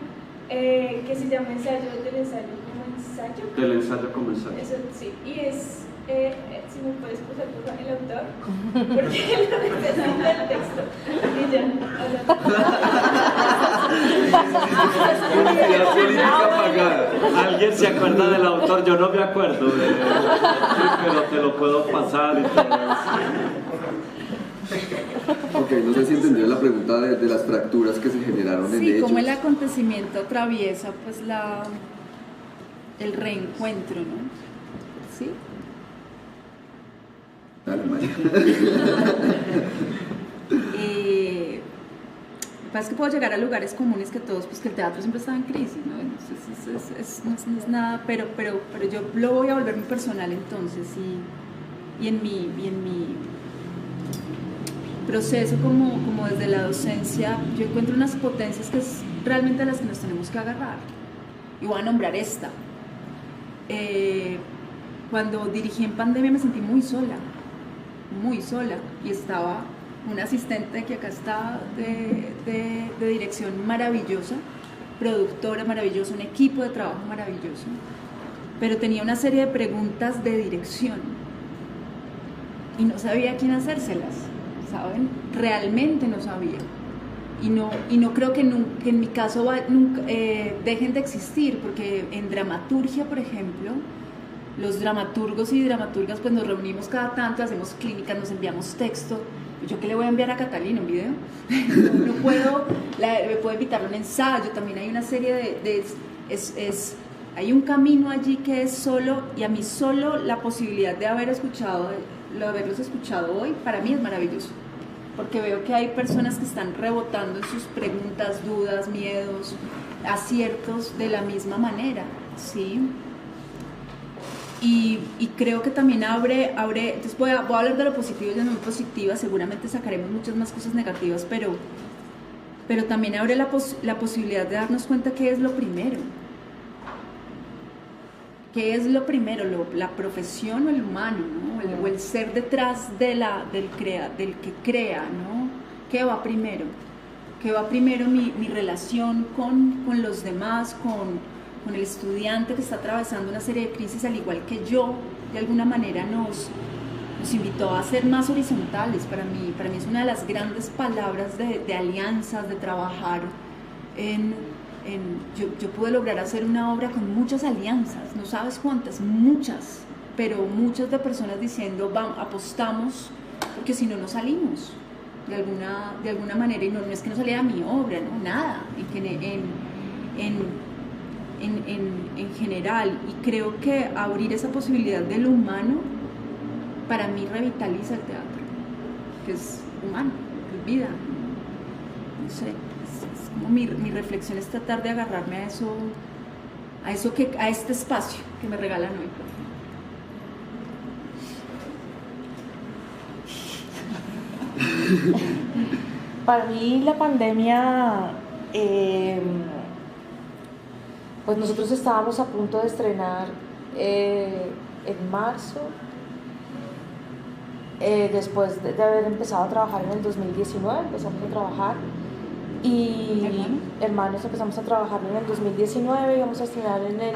Speaker 7: que se llama Ensayo del Ensayo como Ensayo.
Speaker 4: Del ensayo como ensayo.
Speaker 7: Eso, sí, y es, si me puedes pasar por favor el autor, porque él no necesita el texto. Y ya,
Speaker 1: Publicidad política pagada.
Speaker 4: ¿Alguien se acuerda del autor? Yo no me acuerdo, pero te lo puedo pasar y todo eso.
Speaker 1: Ok, no sé si entendieron la pregunta de las fracturas que se generaron en
Speaker 3: Sí,
Speaker 1: ellos.
Speaker 3: cómo el acontecimiento atraviesa pues el reencuentro, ¿no? ¿Sí?
Speaker 1: Dale, María.
Speaker 3: Pasa que puedo llegar a lugares comunes que todos, pues que el teatro siempre está en crisis, ¿no? Entonces, no es nada, pero yo lo voy a volver muy personal entonces y en mi proceso como desde la docencia yo encuentro unas potencias que es realmente a las que nos tenemos que agarrar y voy a nombrar esta. Cuando dirigí en pandemia me sentí muy sola y estaba una asistente que acá está de dirección maravillosa, productora maravillosa, un equipo de trabajo maravilloso, pero tenía una serie de preguntas de dirección y no sabía a quién hacérselas, ¿saben? Realmente no sabía y no creo que en mi caso nunca, dejen de existir, porque en dramaturgia, por ejemplo, los dramaturgos y dramaturgas pues nos reunimos cada tanto, hacemos clínicas, nos enviamos texto. ¿Yo qué le voy a enviar a Catalina? ¿Un video? No puedo, me puedo invitar a un ensayo, también hay una serie hay un camino allí que es solo, y a mí solo la posibilidad de haberlos escuchado hoy, para mí es maravilloso, porque veo que hay personas que están rebotando en sus preguntas, dudas, miedos, aciertos de la misma manera, ¿sí? Y creo que también abre, entonces voy a hablar de lo positivo y de lo muy positiva, seguramente sacaremos muchas más cosas negativas, pero pero también abre la posibilidad de darnos cuenta qué es lo primero. ¿Qué es lo primero? La profesión o el humano, ¿no? O el ser detrás del que crea, ¿no? ¿Qué va primero? ¿Qué va primero mi relación con los demás, con el estudiante que está atravesando una serie de crisis al igual que yo? De alguna manera nos invitó a ser más horizontales. Para mí es una de las grandes palabras de alianzas, de trabajar yo pude lograr hacer una obra con muchas alianzas, no sabes cuántas, muchas, pero muchas de personas diciendo, vamos, apostamos, porque si no, no salimos, de alguna manera, y no es que no saliera mi obra, no, nada, en general, y creo que abrir esa posibilidad de lo humano, para mí revitaliza el teatro, que es humano, que es vida, no sé. Como mi reflexión es tratar de agarrarme a este espacio que me regalan hoy.
Speaker 2: Para mí la pandemia, pues nosotros estábamos a punto de estrenar en marzo, después de haber empezado a trabajar en el 2019, empezamos a trabajar. Y hermanos empezamos a trabajar en el 2019, íbamos a estrenar en el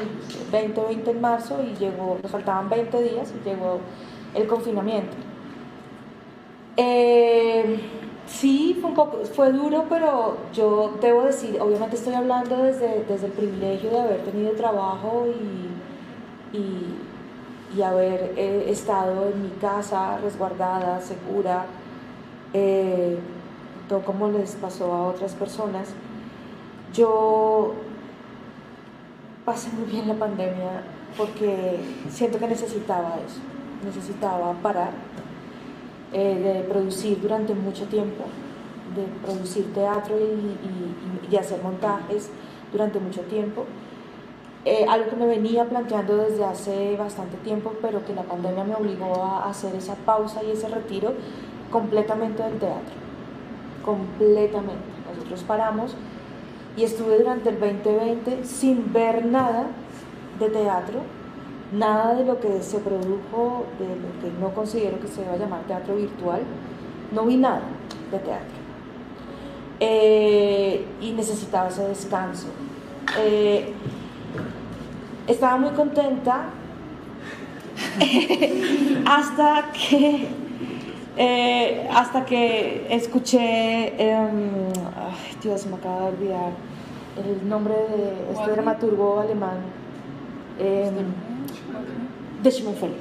Speaker 2: 2020 en marzo y nos faltaban 20 días y llegó el confinamiento. Sí, fue duro, pero yo debo decir, obviamente estoy hablando desde el privilegio de haber tenido trabajo y haber estado en mi casa resguardada, segura, todo como les pasó a otras personas. Yo pasé muy bien la pandemia porque siento que necesitaba eso, necesitaba parar de producir durante mucho tiempo, de producir teatro y hacer montajes durante mucho tiempo. Algo que me venía planteando desde hace bastante tiempo, pero que la pandemia me obligó a hacer esa pausa y ese retiro completamente del teatro. Completamente. Nosotros paramos y estuve durante el 2020 sin ver nada de teatro, nada de lo que se produjo, de lo que no considero que se deba llamar teatro virtual, no vi nada de teatro. Y necesitaba ese descanso. Estaba muy contenta hasta que escuché, Dios, me acaba de olvidar el nombre de este dramaturgo alemán, de Schimmelfeld.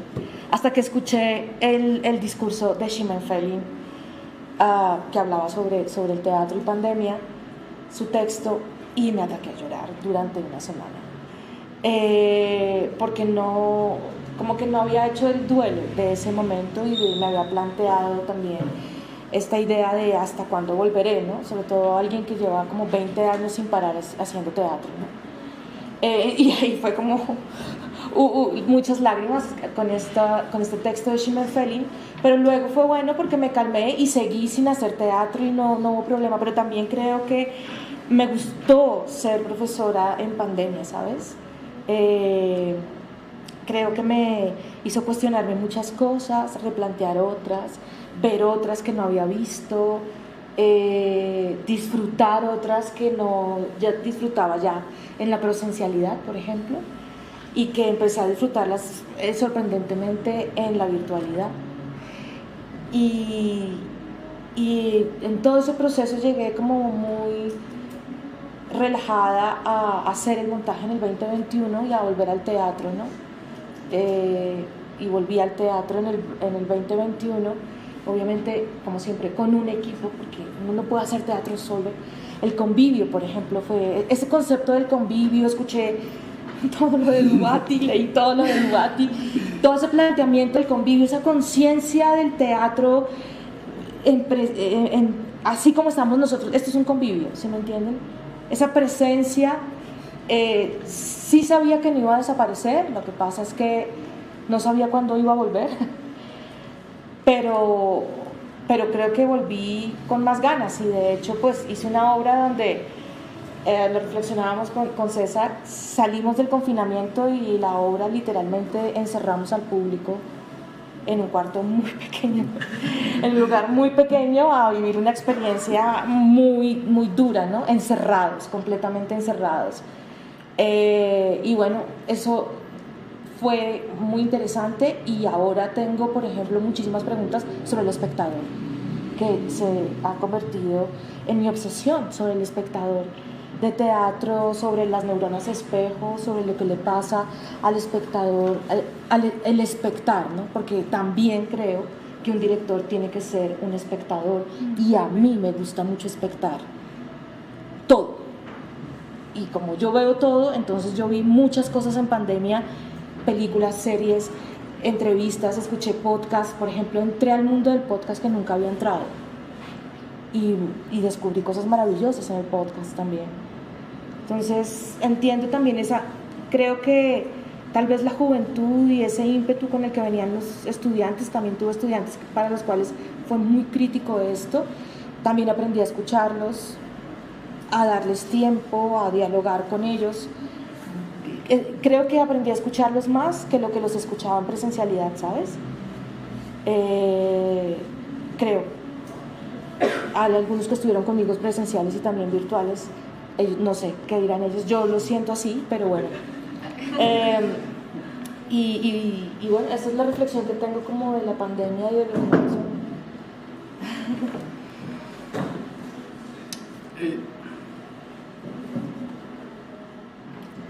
Speaker 2: Hasta que escuché el discurso de Schimmelfeld, que hablaba sobre el teatro y pandemia, su texto, y me ataqué a llorar durante una semana. Porque como que no había hecho el duelo de ese momento y me había planteado también esta idea de hasta cuándo volveré, ¿no? Sobre todo alguien que lleva como 20 años sin parar haciendo teatro, ¿no? Y ahí fue como muchas lágrimas con este texto de Schimmelfeld, pero luego fue bueno porque me calmé y seguí sin hacer teatro y no hubo problema, pero también creo que me gustó ser profesora en pandemia, ¿sabes? Creo que me hizo cuestionarme muchas cosas, replantear otras, ver otras que no había visto, disfrutar otras que no ya disfrutaba ya en la presencialidad, por ejemplo, y que empecé a disfrutarlas sorprendentemente en la virtualidad. Y en todo ese proceso llegué como muy relajada a hacer el montaje en el 2021 y a volver al teatro, ¿no? Y volví al teatro en el 2021, obviamente, como siempre, con un equipo, porque uno no puede hacer teatro solo. El convivio, por ejemplo, fue ese concepto del convivio. Escuché todo lo de Lubati, leí todo lo de Lubati, todo ese planteamiento del convivio, esa conciencia del teatro, así como estamos nosotros. Esto es un convivio, ¿sí me entienden? Esa presencia. Sí sabía que no iba a desaparecer, lo que pasa es que no sabía cuándo iba a volver, pero pero creo que volví con más ganas y de hecho pues hice una obra donde lo reflexionábamos con César, salimos del confinamiento y la obra literalmente encerramos al público en un cuarto muy pequeño, en un lugar muy pequeño a vivir una experiencia muy, muy dura, ¿no? Encerrados, completamente encerrados. Y bueno, eso fue muy interesante y ahora tengo, por ejemplo, muchísimas preguntas sobre el espectador, que se ha convertido en mi obsesión sobre el espectador de teatro, sobre las neuronas espejo, sobre lo que le pasa al espectador, el espectar, ¿no? Porque también creo que un director tiene que ser un espectador y a mí me gusta mucho espectar todo. Y como yo veo todo, entonces yo vi muchas cosas en pandemia, películas, series, entrevistas, escuché podcasts, por ejemplo, entré al mundo del podcast que nunca había entrado y descubrí cosas maravillosas en el podcast también. Entonces entiendo también creo que tal vez la juventud y ese ímpetu con el que venían los estudiantes, también tuve estudiantes para los cuales fue muy crítico esto, también aprendí a escucharlos, a darles tiempo, a dialogar con ellos. Creo que aprendí a escucharlos más que lo que los escuchaba en presencialidad, ¿sabes? Creo. Hay algunos que estuvieron conmigo presenciales y también virtuales. No sé qué dirán ellos, yo lo siento así, pero bueno. Y bueno, esa es la reflexión que tengo como de la pandemia y de lo que pasó.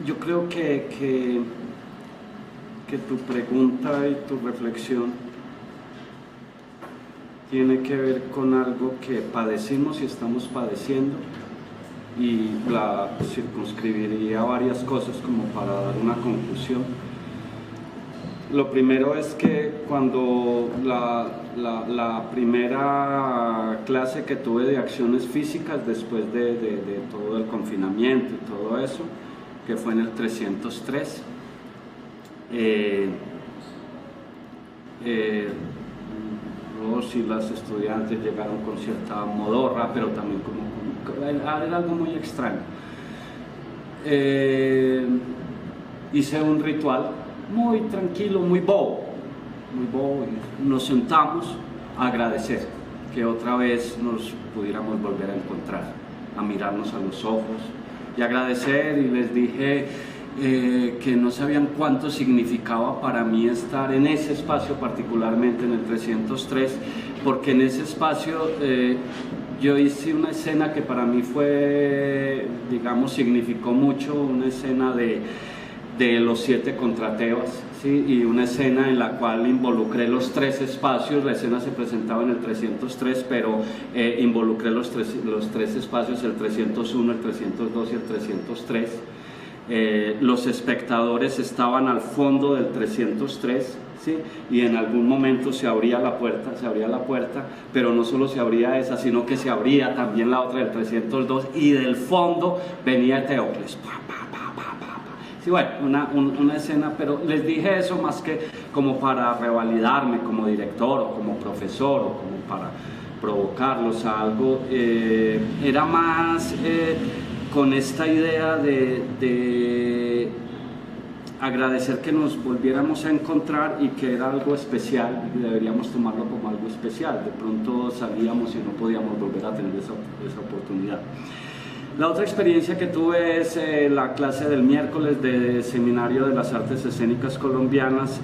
Speaker 4: Yo creo que tu pregunta y tu reflexión tiene que ver con algo que padecimos y estamos padeciendo, y la circunscribiría a varias cosas como para dar una conclusión. Lo primero es que cuando la primera clase que tuve de acciones físicas después de todo el confinamiento y todo eso, que fue en el 303, los y las estudiantes llegaron con cierta modorra, pero también era algo muy extraño. Hice un ritual muy tranquilo, muy bobo, y nos sentamos a agradecer que otra vez nos pudiéramos volver a encontrar, a mirarnos a los ojos y agradecer, y les dije que no sabían cuánto significaba para mí estar en ese espacio, particularmente en el 303, porque en ese espacio yo hice una escena que para mí fue, digamos, significó mucho, una escena de los 7 contra Tebas, ¿sí? Y una escena en la cual involucré los 3 espacios. La escena se presentaba en el 303, pero involucré los tres espacios, el 301, el 302 y el 303. Los espectadores estaban al fondo del 303, ¿sí? Y en algún momento se abría la puerta, pero no solo se abría esa, sino que se abría también la otra del 302, y del fondo venía Teocles. Sí, bueno, una escena, pero les dije eso más que como para revalidarme como director o como profesor o como para provocarlos a algo. Era más con esta idea de agradecer que nos volviéramos a encontrar y que era algo especial y deberíamos tomarlo como algo especial. De pronto salíamos y no podíamos volver a tener esa oportunidad. La otra experiencia que tuve es la clase del miércoles de Seminario de las Artes Escénicas Colombianas,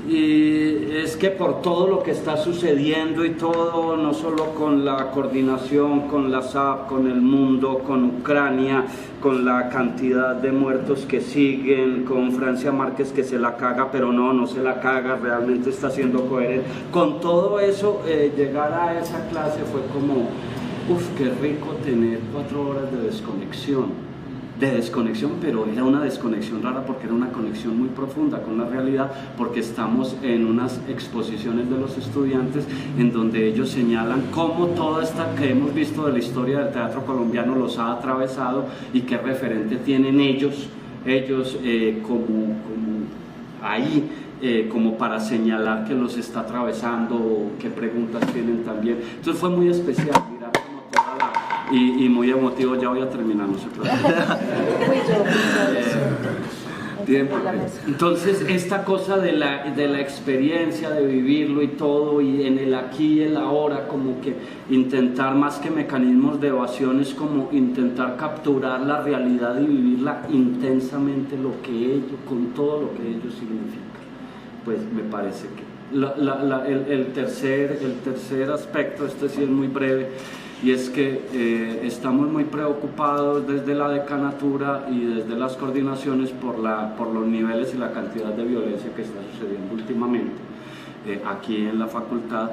Speaker 4: y es que por todo lo que está sucediendo y todo, no solo con la coordinación, con la SAP, con el mundo, con Ucrania, con la cantidad de muertos que siguen, con Francia Márquez que se la caga, pero no se la caga, realmente está siendo coherente. Con todo eso, llegar a esa clase fue como, qué rico tener 4 horas de desconexión, pero era una desconexión rara porque era una conexión muy profunda con la realidad, porque estamos en unas exposiciones de los estudiantes en donde ellos señalan cómo toda esta que hemos visto de la historia del teatro colombiano los ha atravesado y qué referente tienen ellos como ahí como para señalar que los está atravesando o qué preguntas tienen también. Entonces fue muy especial mirar como toda la... y muy emotivo. Ya voy a terminar, no se preocupen.
Speaker 1: Tiempo.
Speaker 4: Entonces esta cosa de la experiencia, de vivirlo y todo, y en el aquí y el ahora, como que intentar más que mecanismos de evasión, es como intentar capturar la realidad y vivirla intensamente, lo que ello, con todo lo que ello significa. Pues me parece que el tercer aspecto, este sí es muy breve, y es que estamos muy preocupados desde la decanatura y desde las coordinaciones por los niveles y la cantidad de violencia que está sucediendo últimamente aquí en la facultad.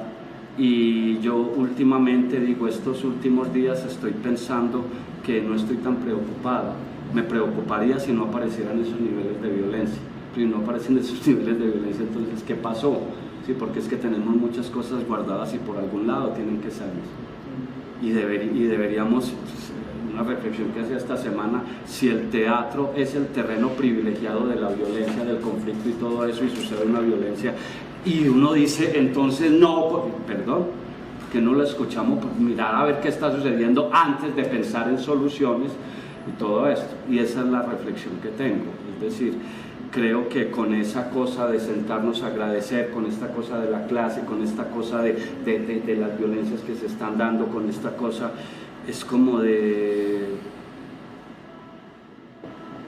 Speaker 4: Y yo últimamente, digo, estos últimos días estoy pensando que no estoy tan preocupado. Me preocuparía si no aparecieran esos niveles de violencia. Si no aparecen esos niveles de violencia, entonces ¿qué pasó? Sí, porque es que tenemos muchas cosas guardadas y por algún lado tienen que salir. Y deberíamos, una reflexión que hacía esta semana, si el teatro es el terreno privilegiado de la violencia, del conflicto y todo eso, y sucede una violencia, y uno dice, entonces no, perdón, que no lo escuchamos, mirar a ver qué está sucediendo antes de pensar en soluciones y todo esto. Y esa es la reflexión que tengo, es decir, creo que con esa cosa de sentarnos a agradecer, con esta cosa de la clase, con esta cosa de las violencias que se están dando, con esta cosa, es como de...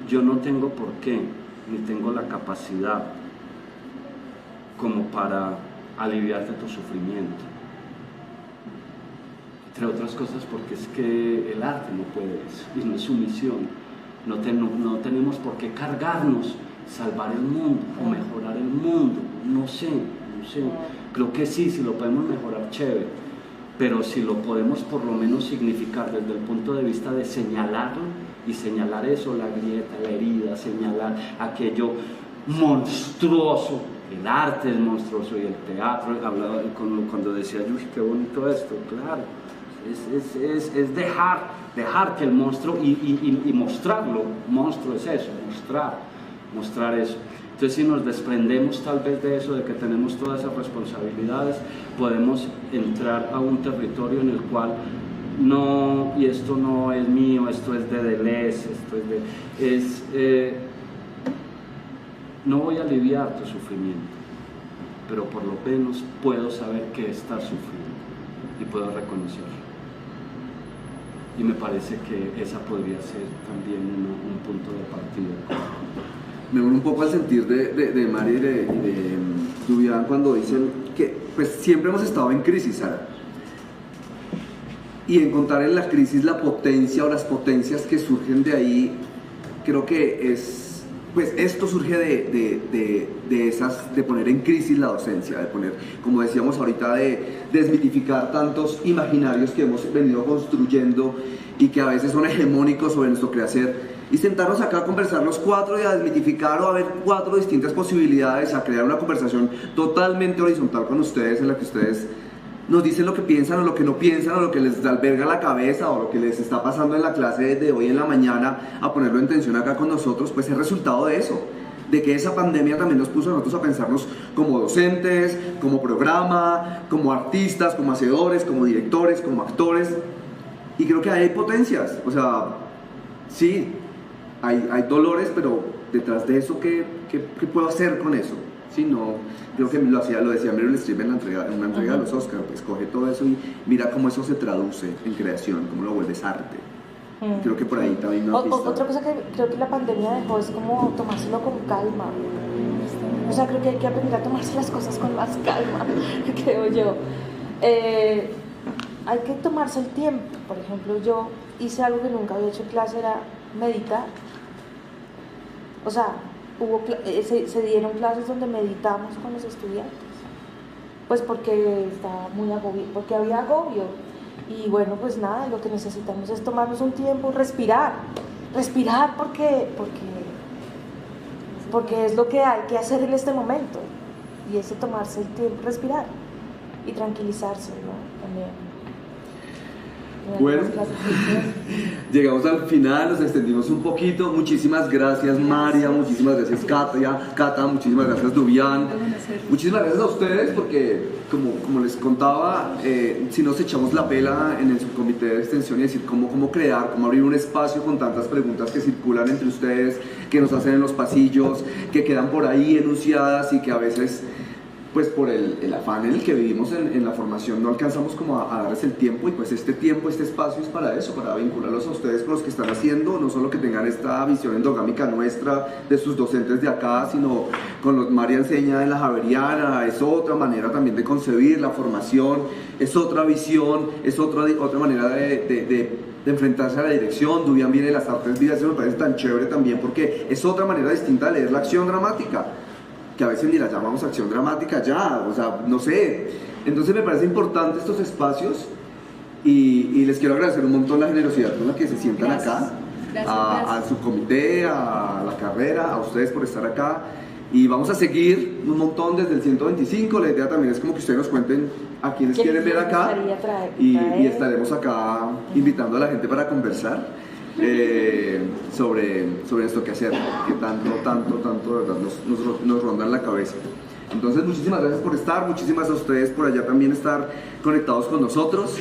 Speaker 4: Yo no tengo por qué, ni tengo la capacidad como para aliviarte tu sufrimiento. Entre otras cosas porque es que el arte no puede eso, y no es su misión. No tenemos por qué cargarnos salvar el mundo o mejorar el mundo, no sé, creo que sí, si lo podemos mejorar, chévere, pero si lo podemos por lo menos significar desde el punto de vista de señalarlo, y señalar eso, la grieta, la herida, señalar aquello monstruoso. El arte es monstruoso y el teatro, hablaba cuando decía, uy, qué bonito esto, claro, es dejar que el monstruo y mostrarlo, monstruo es eso, mostrar eso. Entonces, si nos desprendemos tal vez de eso, de que tenemos todas esas responsabilidades, podemos entrar a un territorio en el cual no, y esto no es mío, esto es de Deleuze, no voy a aliviar tu sufrimiento, pero por lo menos puedo saber que estás sufriendo y puedo reconocerlo. Y me parece que esa podría ser también un punto de partida.
Speaker 1: Me uno un poco al sentir de Mari y de Duvián cuando dicen que pues siempre hemos estado en crisis, Sara, y encontrar en la crisis la potencia o las potencias que surgen de ahí, creo que es, pues esto surge de poner en crisis la docencia, de poner, como decíamos ahorita, de desmitificar tantos imaginarios que hemos venido construyendo y que a veces son hegemónicos sobre nuestro quehacer, y sentarnos acá a conversar los cuatro y a desmitificar o a ver cuatro distintas posibilidades, a crear una conversación totalmente horizontal con ustedes, en la que ustedes nos dicen lo que piensan o lo que no piensan, o lo que les alberga la cabeza, o lo que les está pasando en la clase de hoy en la mañana, a ponerlo en tensión acá con nosotros, pues es resultado de eso, de que esa pandemia también nos puso a nosotros a pensarnos como docentes, como programa, como artistas, como hacedores, como directores, como actores, y creo que ahí hay potencias, o sea, sí, hay dolores, pero detrás de eso, ¿qué puedo hacer con eso? Sí, no, creo que lo decía Meryl Streep en una entrega de los Oscars, pues coge todo eso y mira cómo eso se traduce en creación, cómo lo vuelves arte. Creo que por ahí también
Speaker 2: otra cosa que creo que la pandemia dejó es como tomárselo con calma. O sea, creo que hay que aprender a tomarse las cosas con más calma, creo yo. Hay que tomarse el tiempo. Por ejemplo, yo hice algo que nunca había hecho en clase, era meditar. O sea, se dieron clases donde meditamos con los estudiantes, pues porque estaba muy agobiado, porque había agobio, y bueno, pues nada, lo que necesitamos es tomarnos un tiempo, respirar porque es lo que hay que hacer en este momento, y ese tomarse el tiempo, respirar y tranquilizarse, ¿no? También.
Speaker 1: Bueno, llegamos al final, nos extendimos un poquito. Muchísimas gracias María, muchísimas gracias Cata, muchísimas gracias Dubián. Muchísimas gracias a ustedes porque, como les contaba, si nos echamos la pela en el subcomité de extensión y decir cómo crear, cómo abrir un espacio con tantas preguntas que circulan entre ustedes, que nos hacen en los pasillos, que quedan por ahí enunciadas y que a veces, pues por el afán en el que vivimos en la formación, no alcanzamos como a darles el tiempo, y pues este tiempo, este espacio es para eso, para vincularlos a ustedes con los que están haciendo, no solo que tengan esta visión endogámica nuestra de sus docentes de acá, sino con los María enseña en la Javeriana, es otra manera también de concebir la formación, es otra visión, es otra manera de enfrentarse a la dirección. Dubián viene de las artes vivas, eso me parece tan chévere también porque es otra manera distinta de leer la acción dramática, que a veces ni la llamamos acción dramática ya, o sea, no sé. Entonces me parece importante estos espacios y les quiero agradecer un montón la generosidad con la que se sientan acá, al subcomité, a la carrera, a ustedes por estar acá, y vamos a seguir un montón desde el 125. La idea también es como que ustedes nos cuenten a quienes quieren ver acá y estaremos acá invitando a la gente para conversar sobre esto que hacer, que tanto de verdad nos ronda en la cabeza. Entonces muchísimas gracias por estar, muchísimas a ustedes por allá también estar conectados con nosotros,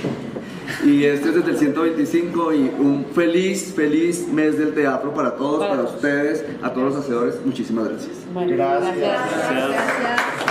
Speaker 1: y este es desde el 125 y un feliz mes del teatro para todos, para ustedes, a todos los hacedores. Muchísimas gracias.
Speaker 2: Bueno,
Speaker 6: Gracias.
Speaker 3: Gracias.